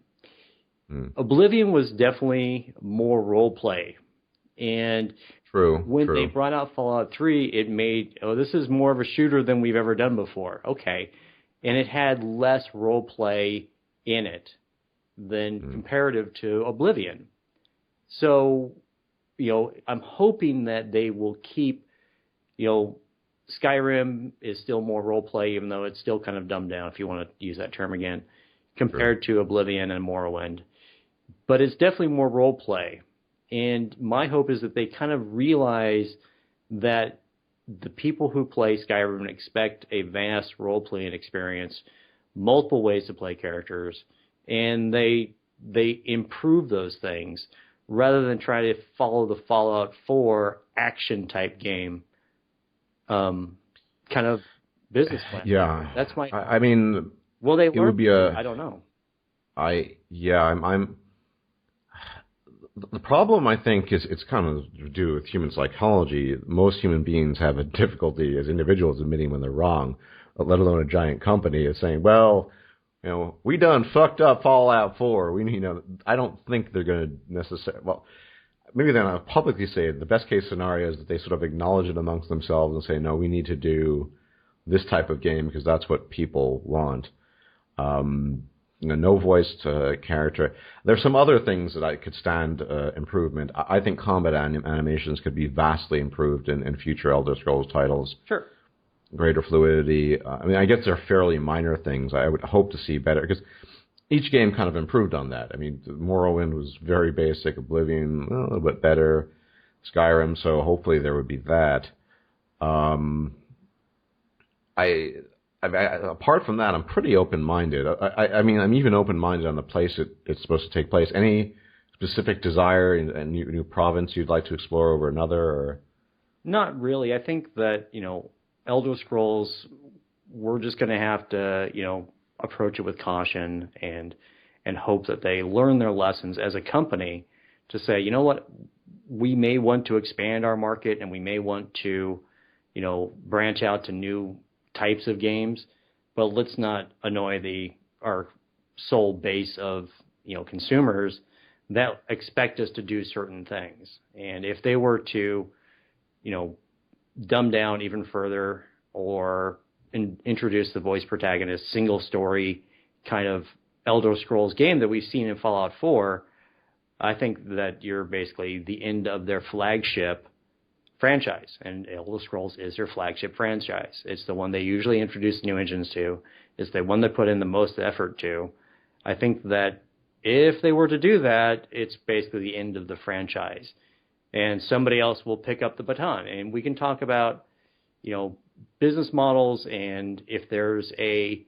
Oblivion was definitely more role play. And when they brought out Fallout 3, it made, this is more of a shooter than we've ever done before. Okay. And it had less role play in it than comparative to Oblivion. So, I'm hoping that they will keep, Skyrim is still more role play, even though it's still kind of dumbed down, if you want to use that term again, compared to Oblivion and Morrowind. But it's definitely more role play. And my hope is that they kind of realize that the people who play Skyrim expect a vast role-playing experience, multiple ways to play characters, and they improve those things rather than try to follow the Fallout 4 action-type game kind of business plan. Yeah. That's my... I mean... Will they learn? It would be I don't know. I'm... The problem, I think, is it's kind of to do with human psychology. Most human beings have a difficulty as individuals admitting when they're wrong, let alone a giant company is saying, well, we done fucked up Fallout 4. I don't think they're going to necessarily... Well, maybe they're not publicly say it. The best case scenario is that they sort of acknowledge it amongst themselves and say, no, we need to do this type of game because that's what people want. No voiced character. There's some other things that I could stand improvement. I think combat animations could be vastly improved in future Elder Scrolls titles. Sure. Greater fluidity. I guess they're fairly minor things. I would hope to see better because each game kind of improved on that. Morrowind was very basic. Oblivion, a little bit better. Skyrim, so hopefully there would be that. Apart from that, I'm pretty open-minded. I'm even open-minded on the place it's supposed to take place. Any specific desire in a new province you'd like to explore over another? Or? Not really. I think that, Elder Scrolls, we're just going to have to, approach it with caution and hope that they learn their lessons as a company to say, you know what, we may want to expand our market and we may want to, branch out to new types of games, but let's not annoy our sole base of consumers that expect us to do certain things. And if they were to dumb down even further or introduce the voice protagonist single story kind of Elder Scrolls game that we've seen in Fallout 4, I think that you're basically the end of their flagship franchise, and Elder Scrolls is their flagship franchise. It's the one they usually introduce new engines to. It's the one they put in the most effort to. I think that if they were to do that, it's basically the end of the franchise, and somebody else will pick up the baton. And we can talk about, business models, and if there's a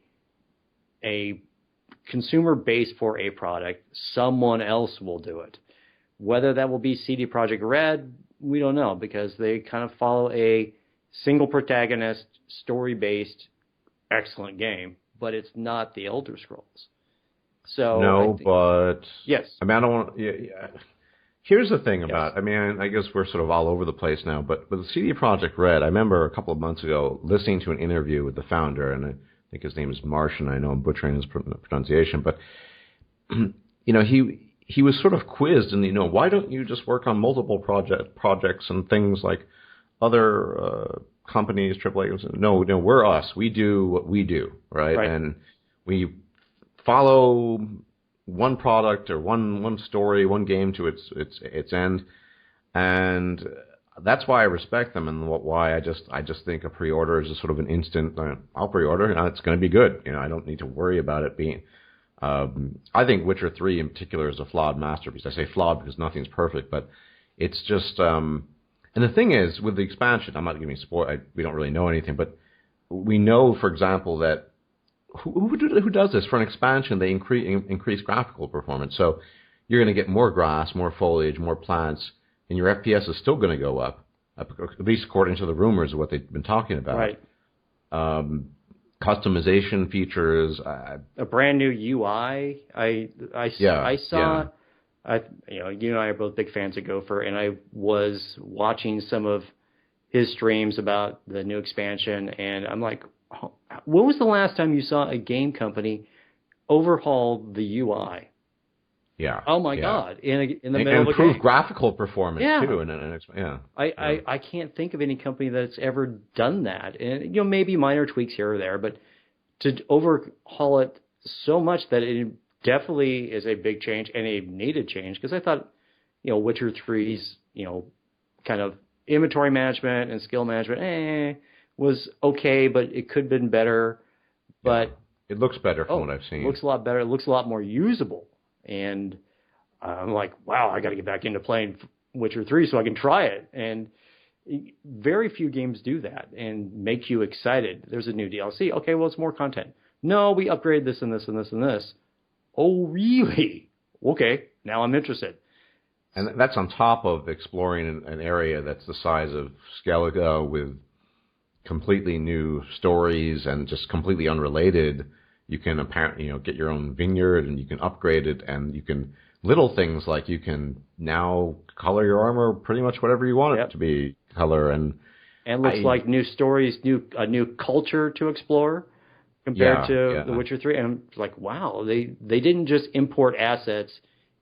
consumer base for a product, someone else will do it. Whether that will be CD Projekt Red, we don't know, because they kind of follow a single protagonist, story-based, excellent game, but it's not the Elder Scrolls. So I No, think, but yes. I mean, I don't want. Here's the thing Yes. about. I mean, I guess we're sort of all over the place now. But with CD Projekt Red, I remember a couple of months ago listening to an interview with the founder, and I think his name is Martian. I know I'm butchering his pronunciation, but he was sort of quizzed, and why don't you just work on multiple projects and things like other companies, AAA? No, we're us. We do what we do, right? And we follow one product or one story, one game to its end, and that's why I respect them, and why I just think a pre-order is just sort of an instant. I'll pre-order, and it's going to be good. I don't need to worry about it being. I think Witcher 3 in particular is a flawed masterpiece. I say flawed because nothing's perfect, but it's just. And the thing is, with the expansion, I'm not giving spoil. We don't really know anything, but we know, for example, that who does this for an expansion? They increase graphical performance, so you're going to get more grass, more foliage, more plants, and your FPS is still going to go up, at least according to the rumors of what they've been talking about. Right. Customization features, a brand new UI. I saw. Yeah. You and I are both big fans of Gopher, and I was watching some of his streams about the new expansion, and I'm like, when was the last time you saw a game company overhaul the UI? Yeah. Oh my God! In the middle of a improve game. graphical performance too. I can't think of any company that's ever done that. And maybe minor tweaks here or there, but to overhaul it so much that it definitely is a big change and a needed change. Because I thought, Witcher 3's kind of inventory management and skill management was okay, but it could have been better. But it looks better from what I've seen. It looks a lot better. It looks a lot more usable. And I'm like, wow, I got to get back into playing Witcher 3 so I can try it. And very few games do that and make you excited. There's a new DLC. Okay, well, it's more content. No, we upgraded this and this and this and this. Oh, really? Okay, now I'm interested. And that's on top of exploring an area that's the size of Skellige with completely new stories and just completely unrelated. You can apparently, get your own vineyard, and you can upgrade it, and you can little things like you can now color your armor pretty much whatever you want it to be color, and looks like new stories, a new culture to explore compared to The Witcher 3. And I'm like, wow, they didn't just import assets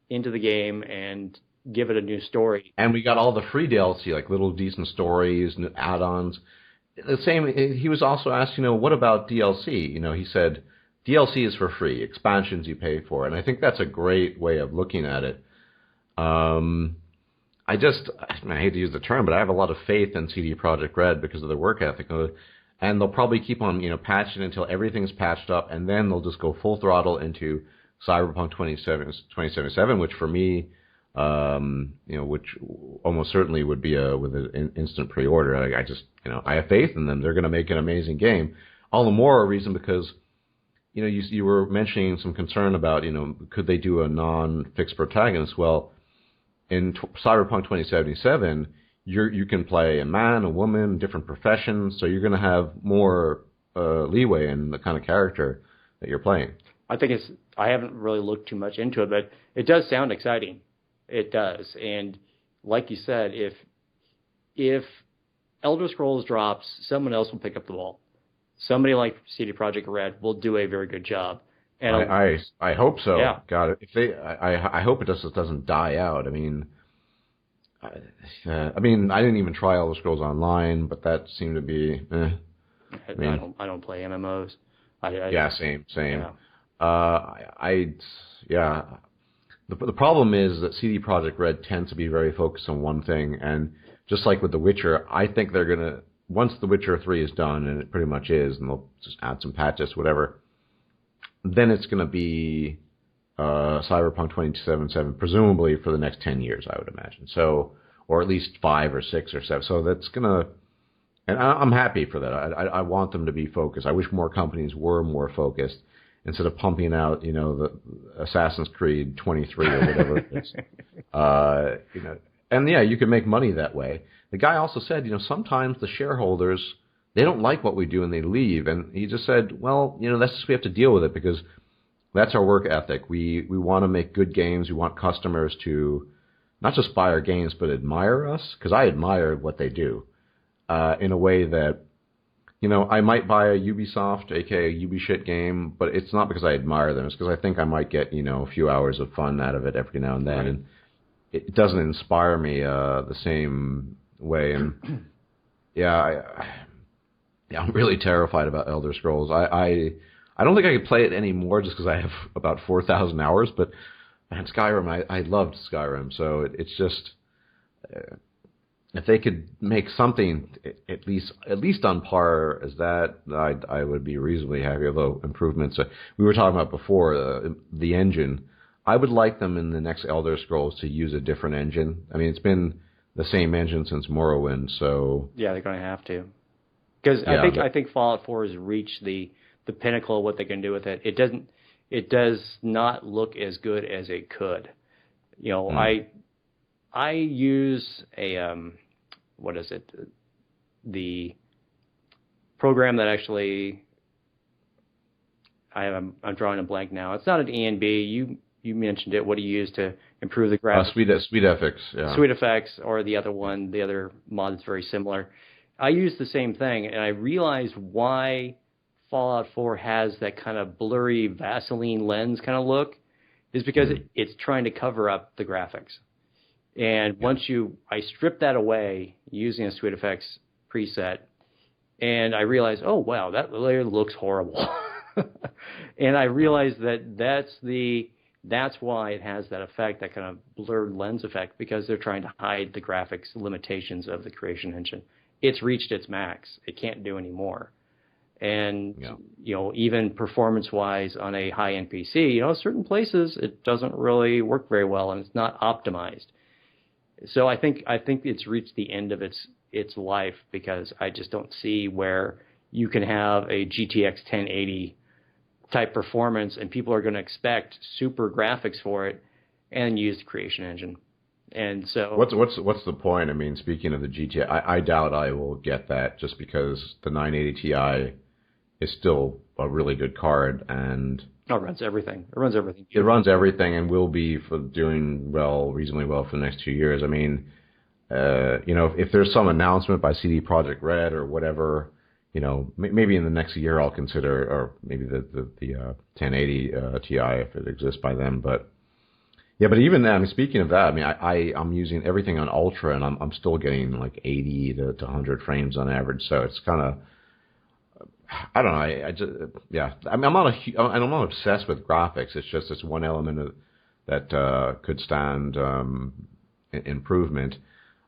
into the game and give it a new story. And we got all the free DLC, like little decent stories, add-ons. The same. He was also asked, what about DLC? He said, DLC is for free. Expansions you pay for. And I think that's a great way of looking at it. I hate to use the term, but I have a lot of faith in CD Projekt Red because of their work ethic. And they'll probably keep on, patching until everything's patched up, and then they'll just go full throttle into Cyberpunk 2077, which for me, which almost certainly would be with an instant pre-order. I have faith in them. They're going to make an amazing game. All the more a reason because you were mentioning some concern about, could they do a non-fixed protagonist? Well, in Cyberpunk 2077, you can play a man, a woman, different professions, so you're going to have more leeway in the kind of character that you're playing. I haven't really looked too much into it, but it does sound exciting. It does. And like you said, if Elderscrolls drops, someone else will pick up the ball. Somebody like CD Projekt Red will do a very good job. And I hope so. Yeah. God, I hope it doesn't die out. I mean, I didn't even try Elderscrolls Online, but that seemed to be. I don't play MMOs. Same. Yeah. The problem is that CD Projekt Red tends to be very focused on one thing, and just like with The Witcher, I think they're gonna. Once The Witcher 3 is done, and it pretty much is, and they'll just add some patches, whatever, then it's going to be Cyberpunk 2077, presumably for the next 10 years, I would imagine. So, or at least 5 or 6 or 7. So that's going to, and I'm happy for that. I want them to be focused. I wish more companies were more focused instead of pumping out, the Assassin's Creed 23 or whatever it is. And you can make money that way. The guy also said, sometimes the shareholders, they don't like what we do and they leave. And he just said, well, that's just, we have to deal with it because That's our work ethic. We want to make good games. We want customers to not just buy our games, but admire us, because I admire what they do in a way that, I might buy a Ubisoft, aka Ubishit game, but it's not because I admire them. It's because I think I might get, a few hours of fun out of it every now and then. Right. And it doesn't inspire me the same way. And I'm really terrified about Elderscrolls. I don't think I could play it anymore just because I have about 4,000 hours, but man, Skyrim, I loved Skyrim, so it's just if they could make something at least on par as that, I would be reasonably happy. Although improvements, we were talking about before, the engine, I would like them in the next Elder Scrolls to use a different engine. I mean, it's been the same engine since Morrowind, so yeah, they're going to have to, because I think Fallout 4 has reached the pinnacle of what they can do with it. It does not look as good as it could. I use a what is it? The program that actually I'm drawing a blank now. It's not an ENB. You mentioned it. What do you use to improve the graphics? SweetFX. Yeah. SweetFX, or the other one, the other mod is very similar. I use the same thing, and I realized why Fallout 4 has that kind of blurry Vaseline lens kind of look is because it's trying to cover up the graphics. And once I stripped that away using a SweetFX preset, and I realized, oh wow, that layer looks horrible. And I realized that's why it has that effect, that kind of blurred lens effect, because they're trying to hide the graphics limitations of the creation engine. It's reached its max. It can't do any more. And, even performance-wise on a high-end PC, certain places it doesn't really work very well, and it's not optimized. So I think it's reached the end of its life, because I just don't see where you can have a GTX 1080 type performance and people are going to expect super graphics for it and use the creation engine. And so what's the point? I mean, speaking of the GTX, I doubt I will get that, just because the 980 Ti is still a really good card, and it runs everything. It runs everything. It runs everything, and will be doing reasonably well for the next 2 years. I mean, if there's some announcement by CD Projekt Red or whatever, maybe in the next year I'll consider, or maybe the 1080 Ti if it exists by then. But yeah, but even then, I mean, speaking of that, I mean, I'm using everything on Ultra, and I'm still getting like 80 to 100 frames on average. So it's kind of, I don't know. I just, yeah. I mean, I'm not obsessed with graphics. It's just it's one element that could stand improvement.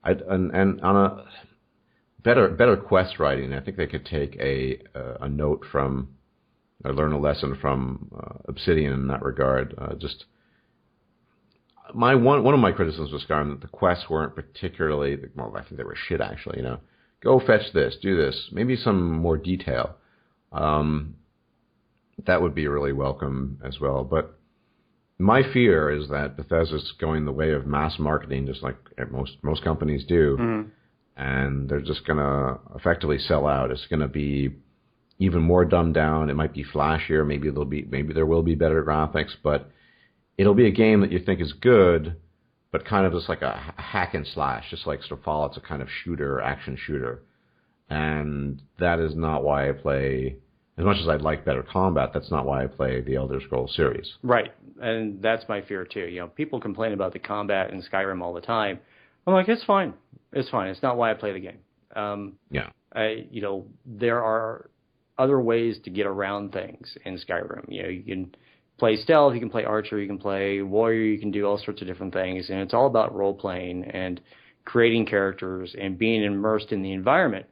And on a better quest writing, I think they could take a note from, or learn a lesson from Obsidian in that regard. Just one of my criticisms was Skyrim, that the quests weren't particularly, well, I think they were shit actually. Go fetch this, do this, maybe some more detail. That would be really welcome as well. But my fear is that Bethesda's going the way of mass marketing, just like most companies do, and they're just going to effectively sell out. It's going to be even more dumbed down. It might be flashier. Maybe there will be better graphics, but it'll be a game that you think is good, but kind of just like a hack and slash, just like sort of Fallout's a kind of action shooter. And that is not why I play, as much as I'd like better combat, that's not why I play the Elder Scrolls series. Right, and that's my fear too. People complain about the combat in Skyrim all the time. I'm like, it's fine. It's fine. It's not why I play the game. There are other ways to get around things in Skyrim. You can play stealth, you can play archer, you can play warrior, you can do all sorts of different things, and it's all about role playing and creating characters and being immersed in the environment.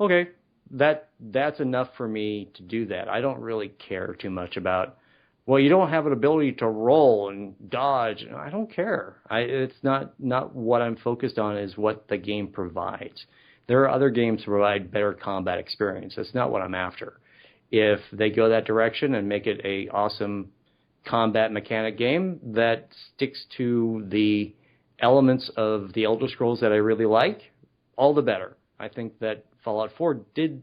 Okay, that's enough for me to do that. I don't really care too much about, well, you don't have an ability to roll and dodge. I don't care. It's not what I'm focused on, is what the game provides. There are other games that provide better combat experience. That's not what I'm after. If they go that direction and make it a awesome combat mechanic game that sticks to the elements of the Elder Scrolls that I really like, all the better. I think that Fallout 4 did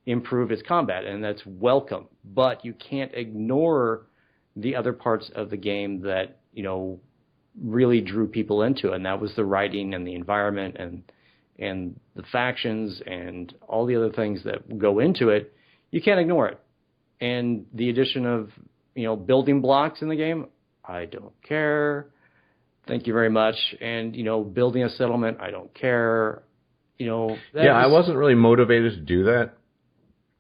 improve its combat, and that's welcome. But you can't ignore the other parts of the game that, really drew people into it. And that was the writing and the environment and the factions and all the other things that go into it. You can't ignore it. And the addition of, building blocks in the game, I don't care. Thank you very much. And, building a settlement, I don't care. I wasn't really motivated to do that.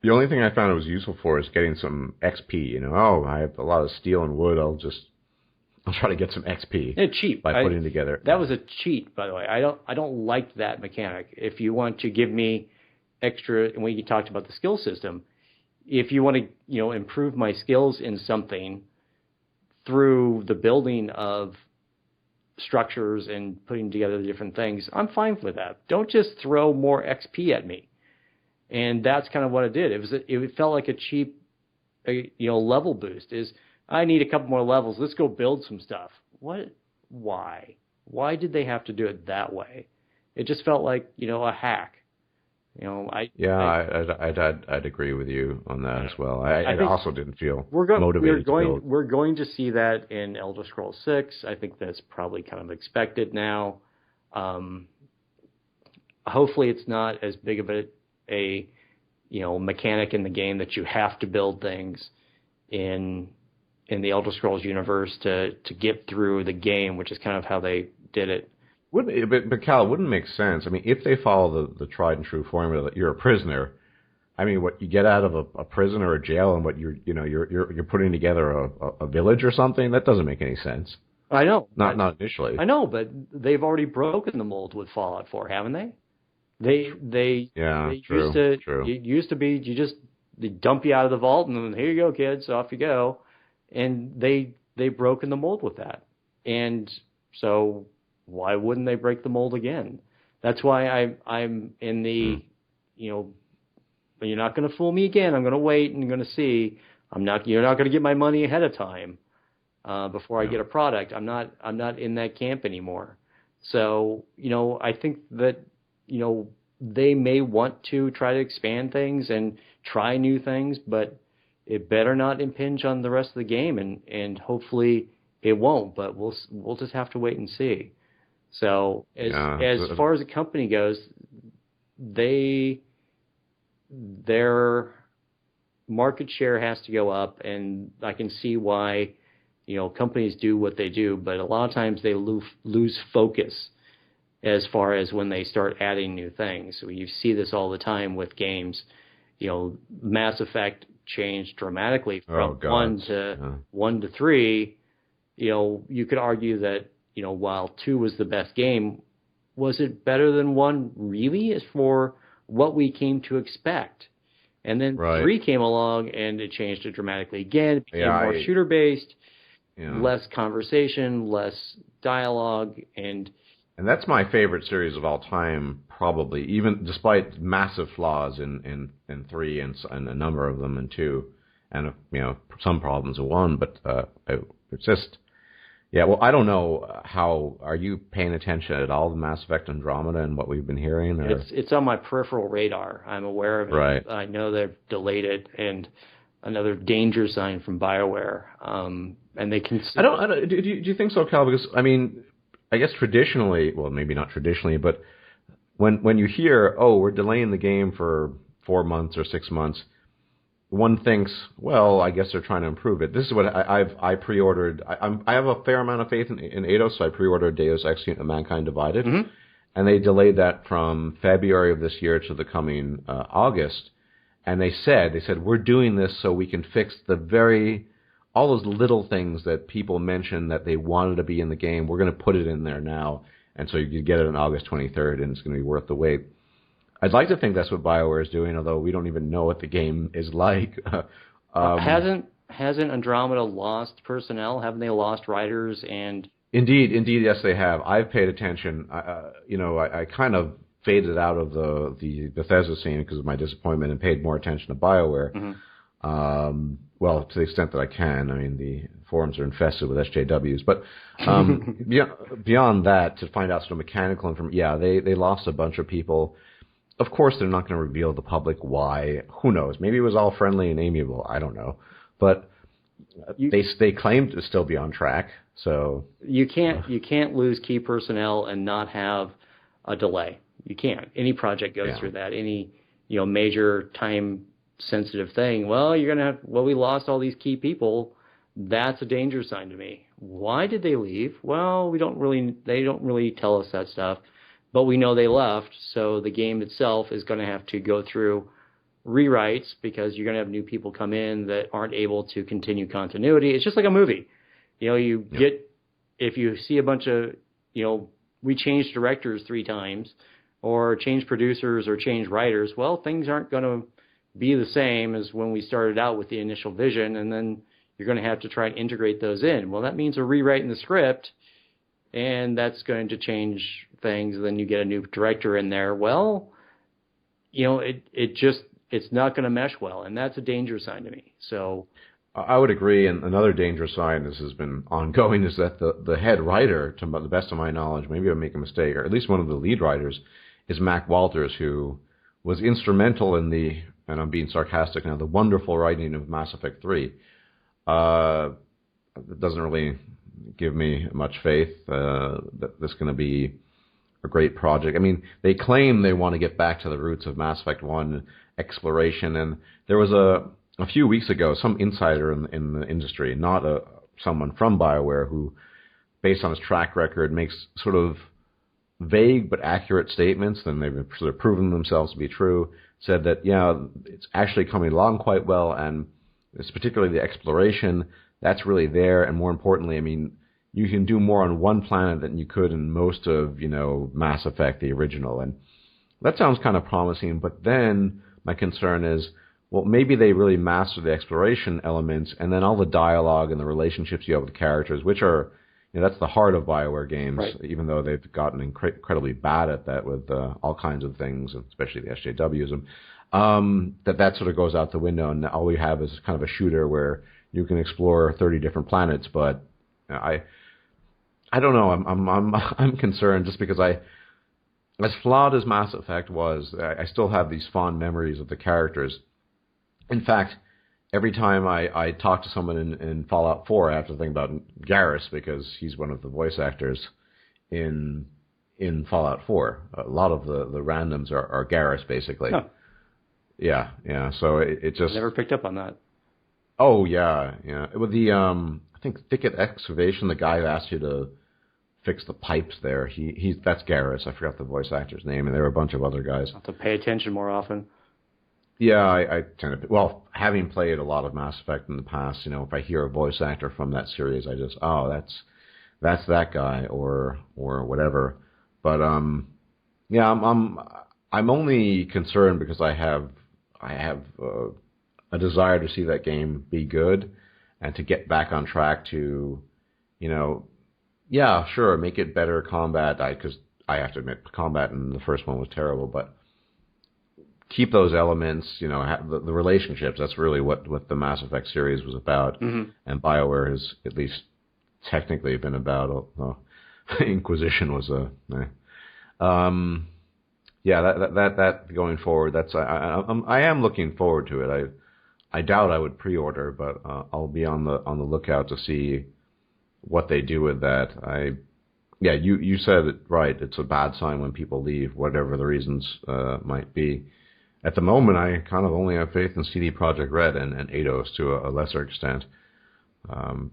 The only thing I found it was useful for is getting some XP. I have a lot of steel and wood. I'll try to get some XP. It's cheap by putting together. That was a cheat, by the way. I don't like that mechanic. If you want to give me extra, and when you talked about the skill system, if you want to improve my skills in something through the building of structures and putting together the different things, I'm fine with that. Don't just throw more XP at me. And that's kind of what it did. It felt like a cheap, level boost. I need a couple more levels. Let's go build some stuff. What? Why? Why did they have to do it that way? It just felt like, a hack. I'd agree with you on that as well. I also didn't feel motivated to build. We're going to see that in Elderscrolls 6. I think that's probably kind of expected now. Hopefully it's not as big of a mechanic in the game that you have to build things in the Elder Scrolls universe to get through the game, which is kind of how they did it. But Cal, it wouldn't make sense. I mean, if they follow the tried and true formula that you're a prisoner, I mean, what you get out of a prison or a jail, and what you're putting together a village or something, that doesn't make any sense. I know. Not initially. I know, but they've already broken the mold with Fallout 4, haven't they? True. It used to be they dump you out of the vault and then here you go, kids, off you go, and they've broken the mold with that, and so why wouldn't they break the mold again? That's why I'm in the you're not going to fool me again. I'm going to wait and I'm going to see. You're not going to get my money ahead of time before I get a product. I'm not in that camp anymore. So I think that they may want to try to expand things and try new things, but it better not impinge on the rest of the game, and hopefully it won't. But we'll just have to wait and see. So as far as the company goes, their market share has to go up, and I can see why companies do what they do, but a lot of times they lose focus as far as when they start adding new things. So you see this all the time with games. Mass Effect changed dramatically from 1 to 3. You could argue that while 2 was the best game, was it better than 1 really, as for what we came to expect? And then 3 came along and it changed it dramatically again. It became more shooter based, less conversation, less dialogue, and that's my favorite series of all time, probably, even despite massive flaws in 3 and a number of them in 2, and some problems in 1. But it's just, well, I don't know how. Are you paying attention at all to Mass Effect Andromeda and what we've been hearing? Or? It's on my peripheral radar. I'm aware of it. Right. I know they've delayed it, and another danger sign from Bioware. And they can. I don't. Do you think so, Cal? Because I mean, I guess traditionally, well, maybe not traditionally, but when you hear, we're delaying the game for 4 months or 6 months, one thinks, well, I guess they're trying to improve it. This is what I pre-ordered. I have a fair amount of faith in Eidos, so I pre-ordered Deus Ex Mankind Divided, and they delayed that from February of this year to the coming August. And they said we're doing this so we can fix all those little things that people mentioned that they wanted to be in the game. We're going to put it in there now, and so you can get it on August 23rd, and it's going to be worth the wait. I'd like to think that's what Bioware is doing, although we don't even know what the game is like. Hasn't Andromeda lost personnel? Haven't they lost writers? And Indeed, yes, they have. I've paid attention. I kind of faded out of the Bethesda scene because of my disappointment and paid more attention to Bioware. Well, to the extent that I can. I mean, the forums are infested with SJWs. But beyond that, to find out some mechanical information, they lost a bunch of people. Of course, they're not going to reveal to the public why. Who knows? Maybe it was all friendly and amiable. I don't know. But They claim to still be on track, so you can't lose key personnel and not have a delay. You can't. Any project goes through that. Any major time sensitive thing. Well, you're gonna have. Well, we lost all these key people. That's a danger sign to me. Why did they leave? Well, they don't really tell us that stuff, but we know they left. So the game itself is going to have to go through rewrites because you're going to have new people come in that aren't able to continue continuity. It's just like a movie. If you see a bunch of, we changed directors 3 times or change producers or change writers, well, things aren't going to be the same as when we started out with the initial vision, and then you're going to have to try and integrate those in. Well, that means a rewrite in the script, and that's going to change things. Then you get a new director in there. Well, it's not going to mesh well, and that's a danger sign to me. So I would agree. And another danger sign, this has been ongoing, is that the head writer, to the best of my knowledge, maybe I make a mistake, or at least one of the lead writers, is Mac Walters, who was instrumental in and I'm being sarcastic now, the wonderful writing of Mass Effect 3. It doesn't really give me much faith that this is going to be a great project. I mean, they claim they want to get back to the roots of Mass Effect 1 exploration, and there was a few weeks ago some insider in the industry, not someone from Bioware, who, based on his track record, makes sort of vague but accurate statements, and they've sort of proven themselves to be true, said that, it's actually coming along quite well, and it's particularly the exploration that's really there, and more importantly, I mean, you can do more on one planet than you could in most of, Mass Effect, the original, and that sounds kind of promising, but then my concern is, well, maybe they really master the exploration elements, and then all the dialogue and the relationships you have with the characters, which are, that's the heart of Bioware games, right, even though they've gotten incredibly bad at that with all kinds of things, especially the SJWs, that sort of goes out the window, and all we have is kind of a shooter where you can explore 30 different planets. But I don't know. I'm concerned just because as flawed as Mass Effect was, I still have these fond memories of the characters. In fact, every time I talk to someone in Fallout 4, I have to think about Garrus, because he's one of the voice actors in Fallout 4. A lot of the randoms are Garrus, basically. Huh. Yeah. So it just never picked up on that. Oh yeah. With the I think Thicket Excavation, the guy who asked you to fix the pipes there, that's Garrus. I forgot the voice actor's name, and there were a bunch of other guys. I'll have to pay attention more often. Yeah, I tend to. Well, having played a lot of Mass Effect in the past, if I hear a voice actor from that series, I just, that's that guy or whatever. But I'm only concerned because I have a desire to see that game be good and to get back on track to, sure, make it better combat. Because I have to admit, combat in the first one was terrible, but keep those elements, the relationships. That's really what the Mass Effect series was about, mm-hmm. And BioWare has at least technically been about. Inquisition was that going forward. That's I am looking forward to it. I doubt I would pre-order, but I'll be on the lookout to see what they do with that. You said it right. It's a bad sign when people leave, whatever the reasons might be. At the moment, I kind of only have faith in CD Projekt Red and Eidos to a lesser extent. The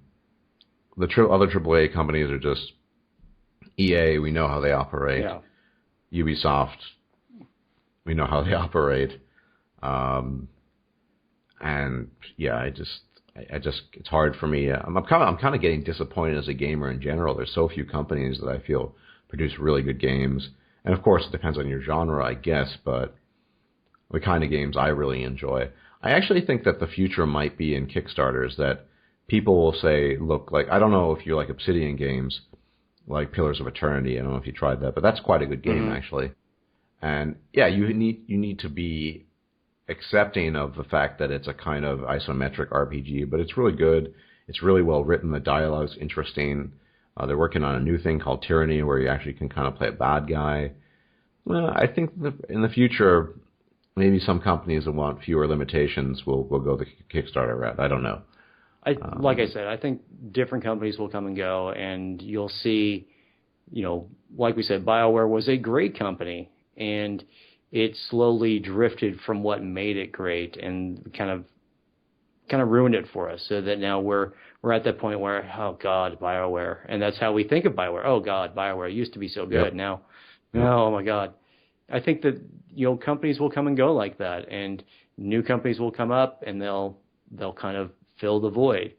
other AAA companies are just EA. We know how they operate. Yeah. Ubisoft. We know how they operate. And yeah, I just it's hard for me. I'm kind of getting disappointed as a gamer in general. There's so few companies that I feel produce really good games, and of course it depends on your genre, I guess, but the kind of games I really enjoy. I actually think that the future might be in Kickstarters, that people will say, look, like, I don't know if you like Obsidian games, like Pillars of Eternity. I don't know if you tried that, but that's quite a good game, mm-hmm. actually. And yeah, you need to be accepting of the fact that it's a kind of isometric RPG, but it's really good. It's really well written. The dialogue's interesting. They're working on a new thing called Tyranny, where you actually can kind of play a bad guy. Well, I think in the future, maybe some companies that want fewer limitations will go the Kickstarter route. I don't know. Like I said, I think different companies will come and go, and you'll see, like we said, Bioware was a great company, and it slowly drifted from what made it great and kind of ruined it for us, so that now we're at that point where, oh God, Bioware, and that's how we think of Bioware. Oh God, Bioware used to be so good. Yep. Now, oh my God. I think that companies will come and go like that, and new companies will come up, and they'll kind of fill the void.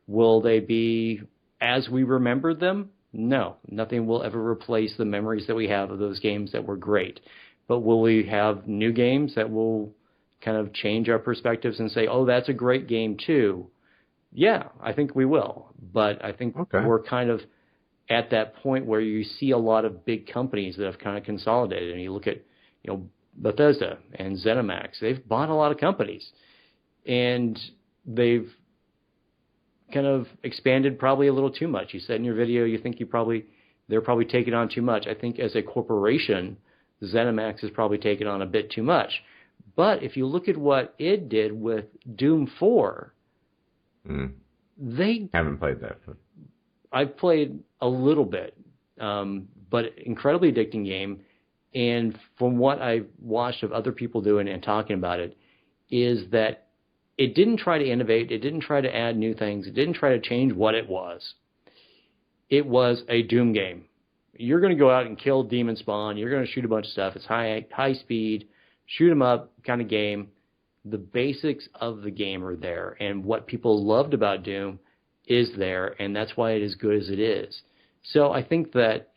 Will they be as we remembered them? No, nothing will ever replace the memories that we have of those games that were great. But will we have new games that will kind of change our perspectives and say, oh, that's a great game too? Yeah, I think we will. But I think we're kind of at that point where you see a lot of big companies that have kind of consolidated. And you look at, Bethesda and ZeniMax. They've bought a lot of companies. And they've kind of expanded probably a little too much. You said in your video you think they're probably taking on too much. I think as a corporation, ZeniMax has probably taken on a bit too much. But if you look at what it did with Doom 4, they haven't played that. I've played a little bit, but incredibly addicting game. And from what I've watched of other people doing and talking about it, is that it didn't try to innovate. It didn't try to add new things. It didn't try to change what it was. It was a Doom game. You're going to go out and kill demon spawn. You're going to shoot a bunch of stuff. It's high speed, shoot 'em up kind of game. The basics of the game are there, and what people loved about Doom is there, and that's why it is good as it is. So I think that,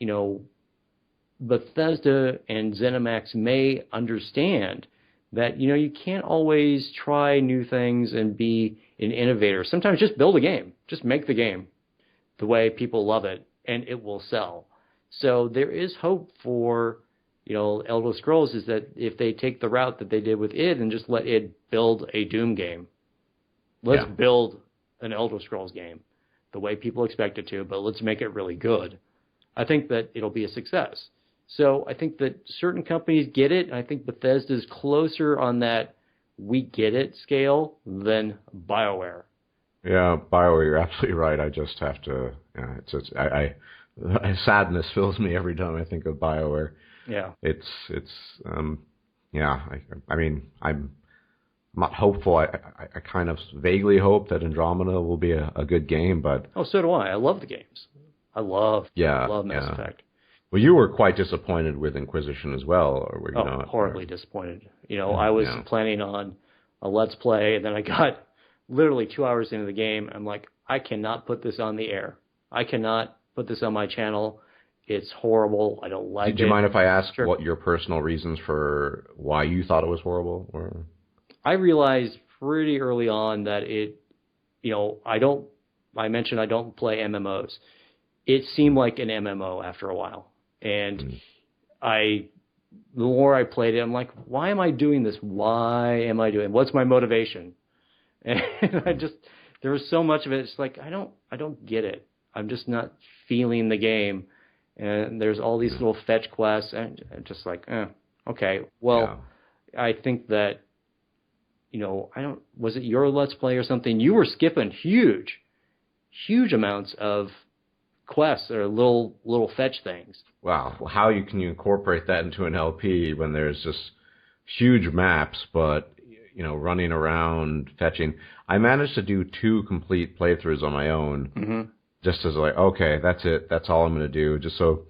Bethesda and ZeniMax may understand that, you can't always try new things and be an innovator. Sometimes just build a game. Just make the game the way people love it, and it will sell. So there is hope for, Elderscrolls, is that if they take the route that they did with id and just let id build a Doom game. Let's build an Elderscrolls game the way people expect it to, but let's make it really good. I think that it'll be a success. So I think that certain companies get it. I think Bethesda's closer on that we get it scale than Bioware. Yeah, Bioware, you're absolutely right. I just have to, sadness fills me every time I think of Bioware. Yeah. I mean, I'm not hopeful. I kind of vaguely hope that Andromeda will be a good game, but... Oh, so do I. I love the games. I love Mass Effect. Well, you were quite disappointed with Inquisition as well, or were you not? Horribly disappointed. I was planning on a Let's Play, and then I got literally 2 hours into the game. I'm like, I cannot put this on the air. I cannot put this on my channel. It's horrible. I don't like it. Do you mind if I ask what your personal reasons for why you thought it was horrible were? I realized pretty early on that I mentioned I don't play MMOs. It seemed like an MMO after a while. And the more I played it, I'm like, why am I doing this? Why am I doing it? What's my motivation? And there was so much of it. It's like, I don't get it. I'm just not feeling the game. And there's all these little fetch quests, and I'm just like, okay. Well, I think that, was it your Let's Play or something? You were skipping huge amounts of quests or little fetch things. Wow. Well, how can you incorporate that into an LP when there's just huge maps, but, running around, fetching. I managed to do 2 complete playthroughs on my own, just as like, okay, that's it. That's all I'm going to do, just so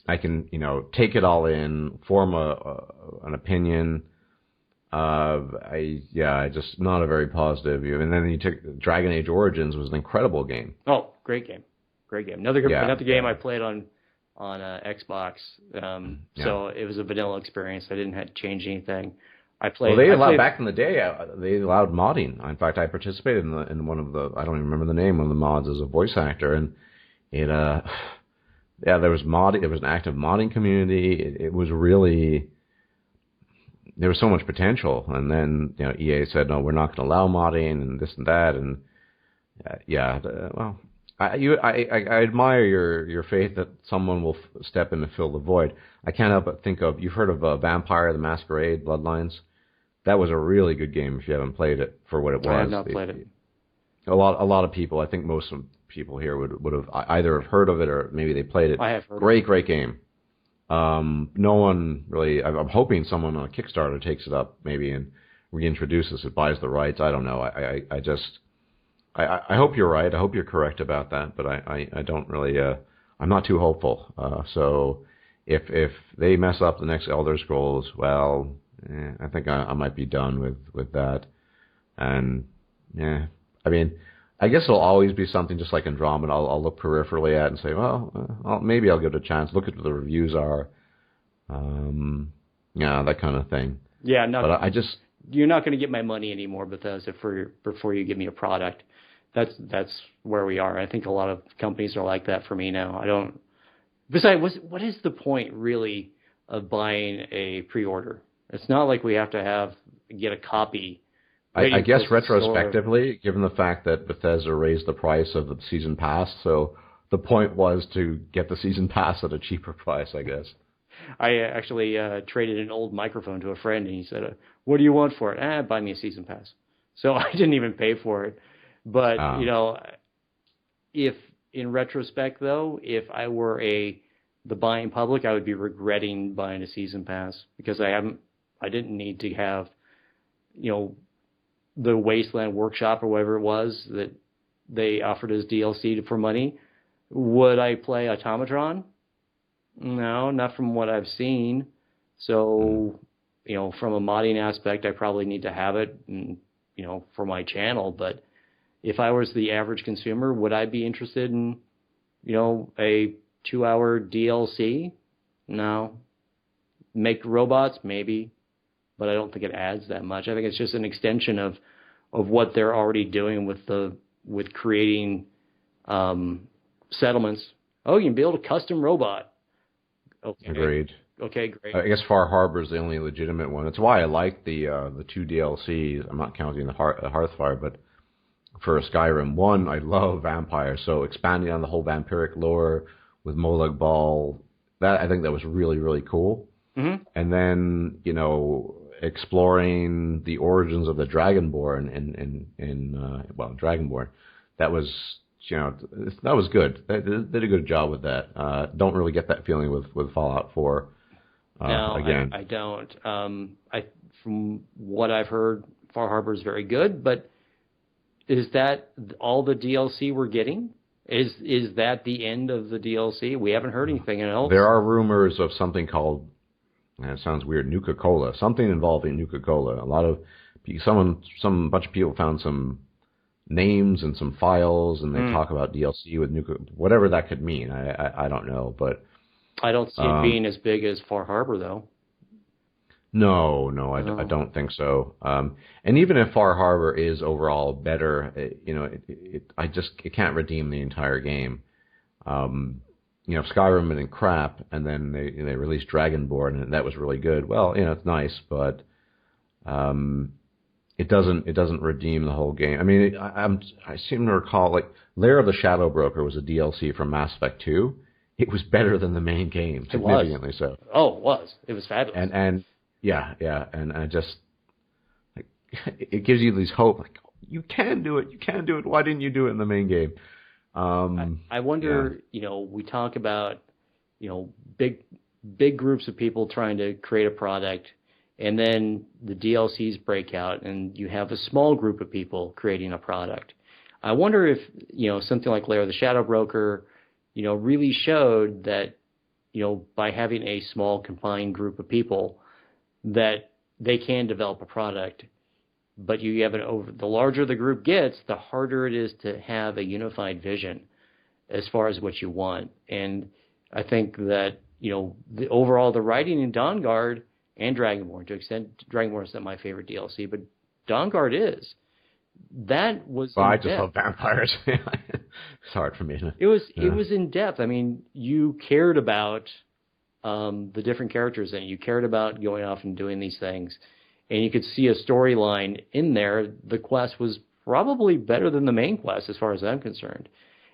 I can, take it all in, form an opinion. Just not a very positive view. And then you took Dragon Age Origins was an incredible game. Oh, great game. Another game I played on Xbox. So it was a vanilla experience. I didn't have to change anything. Back in the day, they allowed modding. In fact, I participated in one of the, I don't even remember the name, one of the mods as a voice actor, and it there was modding. There was an active modding community. It was really, there was so much potential, and then EA said, no, we're not going to allow modding and this and that, and I admire your faith that someone will step in to fill the void. I can't help but think of, you've heard of Vampire the Masquerade, Bloodlines? That was a really good game if you haven't played it for what it was. I have not played it. a lot of people, I think most of people here would have either have heard of it or maybe they played it. I have heard Great, of it. great game. No one really. I'm hoping someone on a Kickstarter takes it up maybe and reintroduces it, buys the rights. I don't know. I just I hope you're right. I hope you're correct about that, but I don't really. I'm not too hopeful. So if they mess up the next Elder Scrolls, well, I think I might be done with that. And yeah, I mean, I guess it'll always be something just like Andromeda. I'll look peripherally at and say, well, maybe I'll give it a chance. Look at what the reviews are. Yeah, that kind of thing. Yeah, no, but I just you're not going to get my money anymore, Bethesda, before you give me a product. That's where we are. I think a lot of companies are like that for me now. I don't. Besides, what is the point really of buying a pre-order? It's not like we have to get a copy. I guess retrospectively, given the fact that Bethesda raised the price of the season pass, so the point was to get the season pass at a cheaper price, I guess. I actually traded an old microphone to a friend, and he said, "What do you want for it?" Buy me a season pass. So I didn't even pay for it. But if in retrospect, though, if I were the buying public, I would be regretting buying a season pass because I didn't need to have, the Wasteland Workshop or whatever it was that they offered as DLC for money. Would I play Automatron? No, not from what I've seen. So, from a modding aspect, I probably need to have it, for my channel. But if I was the average consumer, would I be interested in, a 2-hour DLC? No. Make robots? Maybe. But I don't think it adds that much. I think it's just an extension of what they're already doing with creating settlements. Oh, you can build a custom robot. Okay. Agreed. Okay, great. I guess Far Harbor is the only legitimate one. That's why I like the 2 DLCs. I'm not counting the Hearthfire, but for Skyrim 1, I love vampires. So expanding on the whole vampiric lore with Molag Bal, I think that was really, really cool. Mm-hmm. And then, exploring the origins of the Dragonborn in Dragonborn, that was that was good. They did a good job with that. Don't really get that feeling with Fallout 4. No, again, I don't. From what I've heard, Far Harbor is very good, but is that all the DLC we're getting? Is that the end of the DLC? We haven't heard anything else. There are rumors of something called, it sounds weird, Nuka-Cola, something involving Nuka-Cola. Some bunch of people found some names and some files, and they talk about DLC with Nuka, whatever that could mean. I don't know, but I don't see it being as big as Far Harbor, though. No, I don't think so. And even if Far Harbor is overall better, it can't redeem the entire game. Skyrim had been crap, and then they released Dragonborn, and that was really good. Well, it's nice, but it doesn't redeem the whole game. I mean, I seem to recall like Lair of the Shadow Broker was a DLC from Mass Effect 2. It was better than the main game, significantly so. Oh, it was. It was fabulous. And yeah, and I just like it gives you this hope, like you can do it. Why didn't you do it in the main game? I wonder. Yeah. We talk about big groups of people trying to create a product, and then the DLCs break out, and you have a small group of people creating a product. I wonder if something like Lair of the Shadow Broker, really showed that by having a small confined group of people, that they can develop a product. But you have the larger the group gets, the harder it is to have a unified vision as far as what you want. And I think that, the writing in Dawnguard and Dragonborn, to extent Dragonborn is not my favorite DLC, but Dawnguard is. That was I just love vampires. It's hard for me to... It was in depth. I mean, you cared about the different characters, and you cared about going off and doing these things. And you could see a storyline in there. The quest was probably better than the main quest, as far as I'm concerned.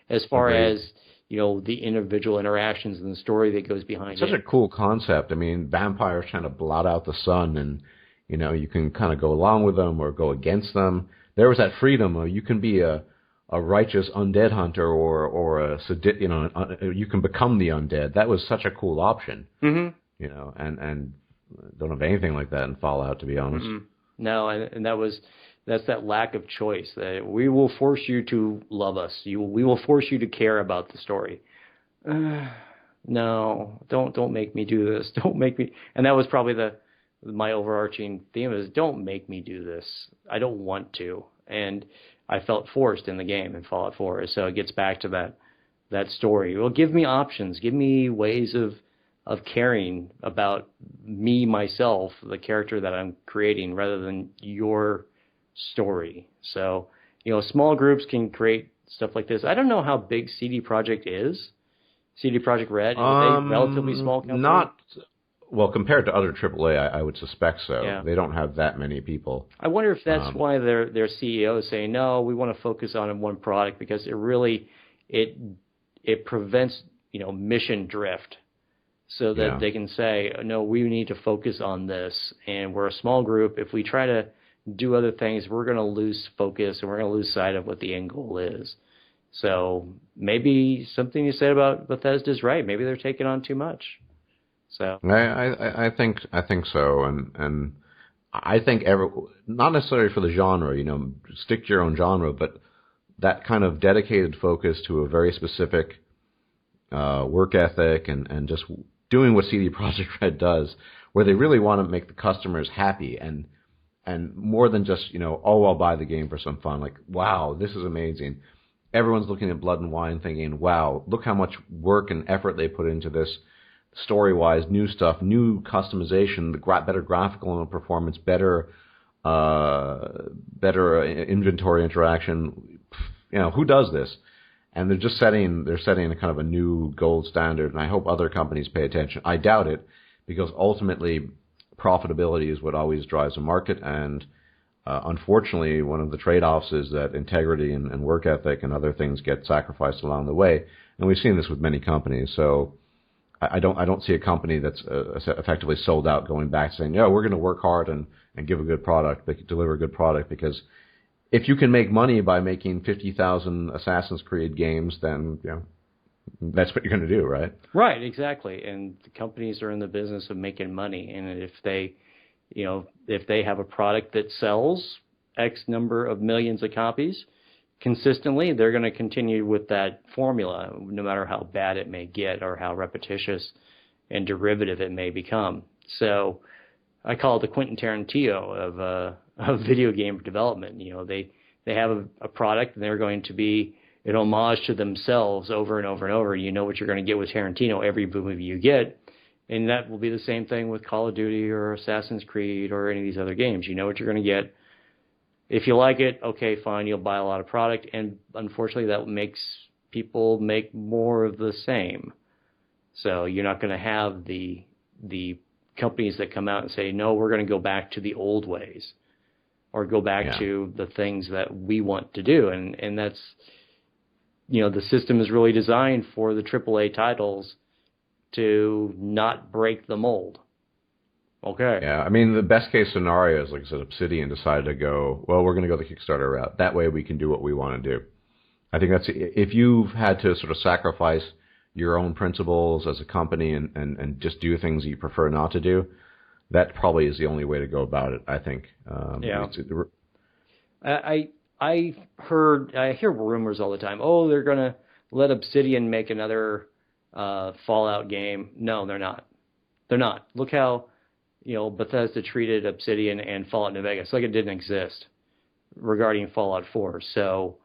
As far as, the individual interactions and the story that goes behind it. Such a cool concept. I mean, vampires trying to blot out the sun, and, you can kind of go along with them or go against them. There was that freedom of you can be a a righteous undead hunter or a you can become the undead. That was such a cool option. Mm-hmm. And don't have anything like that in Fallout, to be honest. Mm-hmm. No, and that's that lack of choice. That we will force you to love us. We will force you to care about the story. No, don't make me do this. Don't make me. And that was probably my overarching theme is don't make me do this. I don't want to. And I felt forced in the game in Fallout 4. So it gets back to that story. Well, give me options. Give me ways of caring about me, myself, the character that I'm creating, rather than your story. So, small groups can create stuff like this. I don't know how big CD Projekt is. CD Projekt Red, is a relatively small company? Not, well, compared to other AAA, I would suspect so. Yeah. They don't have that many people. I wonder if that's why their CEO is saying, no, we want to focus on one product, because it prevents, mission drift. So that they can say, no, we need to focus on this, and we're a small group. If we try to do other things, we're going to lose focus, and we're going to lose sight of what the end goal is. So maybe something you said about Bethesda is right. Maybe they're taking on too much. So I think so, and I think not necessarily for the genre, stick to your own genre, but that kind of dedicated focus to a very specific work ethic and just doing what CD Projekt Red does, where they really want to make the customers happy and more than just, I'll buy the game for some fun. Like, wow, this is amazing. Everyone's looking at Blood and Wine thinking, wow, look how much work and effort they put into this story-wise, new stuff, new customization, better graphical performance, better inventory interaction. Who does this? And they're setting a kind of a new gold standard, and I hope other companies pay attention. I doubt it, because ultimately profitability is what always drives a market, and unfortunately one of the trade-offs is that integrity and work ethic and other things get sacrificed along the way, and we've seen this with many companies. So I don't see a company that's effectively sold out going back saying, we're going to work hard and give a good product, deliver a good product, because if you can make money by making 50,000 Assassin's Creed games, then that's what you're going to do, right? Right, exactly. And the companies are in the business of making money, and if they have a product that sells X number of millions of copies consistently, they're going to continue with that formula, no matter how bad it may get or how repetitious and derivative it may become. So I call it the Quentin Tarantino of video game development. They have a product, and they're going to be an homage to themselves over and over and over. You know what you're going to get with Tarantino every movie you get, and that will be the same thing with Call of Duty or Assassin's Creed or any of these other games. You know what you're going to get. If you like it, okay, fine, you'll buy a lot of product, and unfortunately that makes people make more of the same. So you're not going to have the companies that come out and say, no, we're going to go back to the old ways, or go back to the things that we want to do. And that's, the system is really designed for the AAA titles to not break the mold. Okay. Yeah, I mean, the best case scenario is, like I said, Obsidian decided to go, well, we're going to go the Kickstarter route. That way we can do what we want to do. I think that's, if you've had to sort of sacrifice your own principles as a company and just do things you prefer not to do, that probably is the only way to go about it, I think. I hear rumors all the time. Oh, they're going to let Obsidian make another Fallout game. No, they're not. They're not. Look how Bethesda treated Obsidian and Fallout New Vegas like it didn't exist regarding Fallout 4. So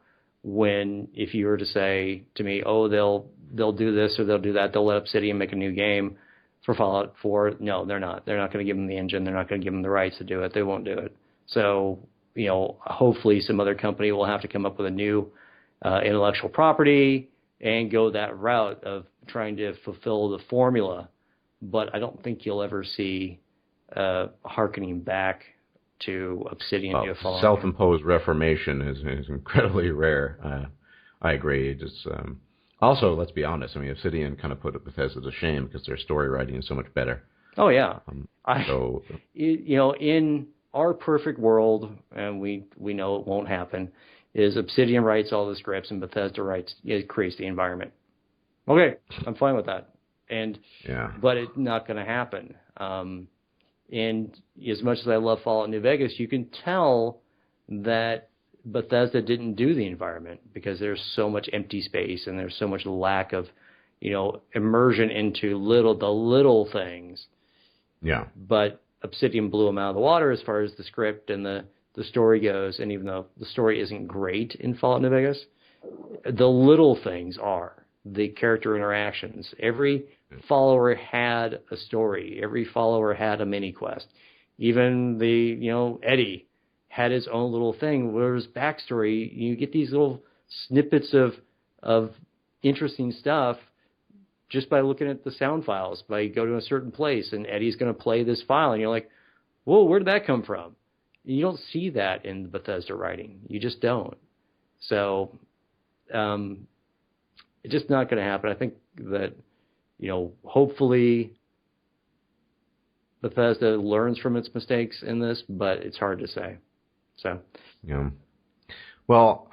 if you were to say to me, oh, they'll do this or they'll do that, they'll let Obsidian make a new game for Fallout 4. No, they're not. They're not going to give them the engine. They're not going to give them the rights to do it. They won't do it. So, hopefully some other company will have to come up with a new intellectual property and go that route of trying to fulfill the formula. But I don't think you'll ever see hearkening back to Obsidian. Self-imposed reformation is incredibly rare. I agree. It's also, let's be honest. I mean, Obsidian kind of put Bethesda to shame because their story writing is so much better. Oh yeah. In our perfect world, and we know it won't happen, is Obsidian writes all the scripts and Bethesda creates the environment. Okay, I'm fine with that. But it's not going to happen. And as much as I love Fallout New Vegas, you can tell that Bethesda didn't do the environment because there's so much empty space and there's so much lack of, immersion into the little things. Yeah. But Obsidian blew them out of the water as far as the script and the story goes. And even though the story isn't great in Fallout New Vegas, the little things are. The character interactions. Every follower had a story. Every follower had a mini quest. Even Eddie had his own little thing where his backstory, you get these little snippets of interesting stuff just by looking at the sound files, by go to a certain place and Eddie's going to play this file and you're like, whoa, where did that come from? You don't see that in Bethesda writing. You just don't. So, it's just not going to happen. I think that, hopefully Bethesda learns from its mistakes in this, but it's hard to say. So, yeah. Well,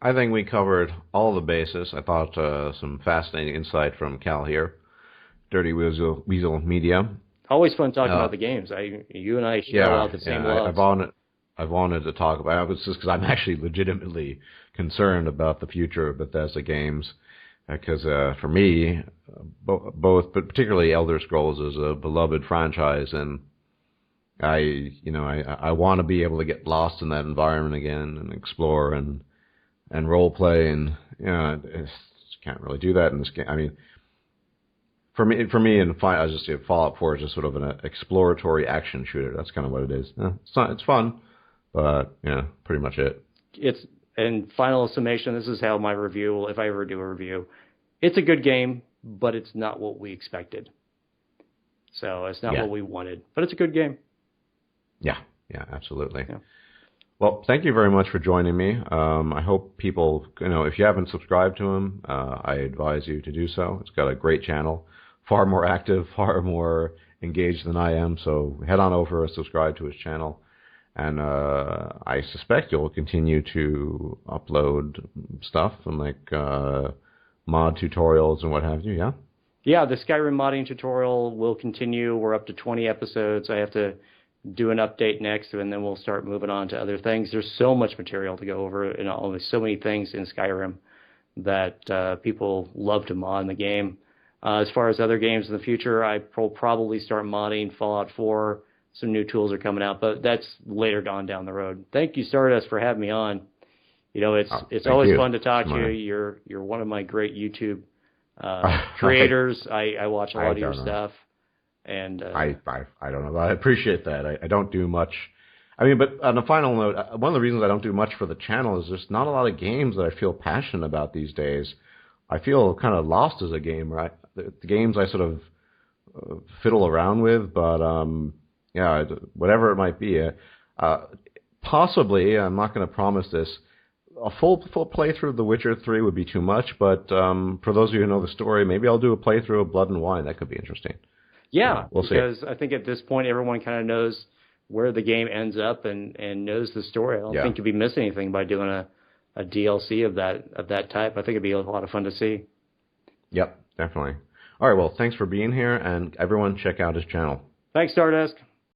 I think we covered all the bases. I thought some fascinating insight from Cal here. Dirty Weasel Media. Always fun talking about the games. You and I share out the same loves. I've wanted to talk about it. It's just because I'm actually legitimately concerned about the future of Bethesda games. Because for me, both, but particularly Elderscrolls is a beloved franchise, and I want to be able to get lost in that environment again and explore and role play, and I just can't really do that in this game. I mean, for me, I just say Fallout 4 is just sort of an exploratory action shooter. That's kind of what it is. It's fun, but pretty much it. And final summation, this is how my review, if I ever do a review, it's a good game, but it's not what we expected. So it's not what we wanted, but it's a good game. Yeah, absolutely. Yeah. Well, thank you very much for joining me. I hope people, if you haven't subscribed to him, I advise you to do so. It's got a great channel, far more active, far more engaged than I am. So head on over and subscribe to his channel. And I suspect you'll continue to upload stuff and mod tutorials and what have you, yeah? Yeah, the Skyrim modding tutorial will continue. We're up to 20 episodes. I have to do an update next, and then we'll start moving on to other things. There's so much material to go over, and there's so many things in Skyrim that people love to mod in the game. As far as other games in the future, I will probably start modding Fallout 4. Some new tools are coming out, but that's later on down the road. Thank you, Stardust, for having me on. It's always fun to talk to you. You're one of my great YouTube creators. I watch a lot of your stuff, and I don't know. I appreciate that. I don't do much. I mean, but on a final note, one of the reasons I don't do much for the channel is there's not a lot of games that I feel passionate about these days. I feel kind of lost as a gamer. The games I sort of fiddle around with, but whatever it might be. Possibly, I'm not going to promise this, a full playthrough of The Witcher 3 would be too much, but for those of you who know the story, maybe I'll do a playthrough of Blood and Wine. That could be interesting. Yeah, we'll see. Because I think at this point, everyone kind of knows where the game ends up and knows the story. I don't think you'll be missing anything by doing a DLC of that type. I think it'd be a lot of fun to see. Yep, definitely. All right, well, thanks for being here, and everyone check out his channel. Thanks, Stardust.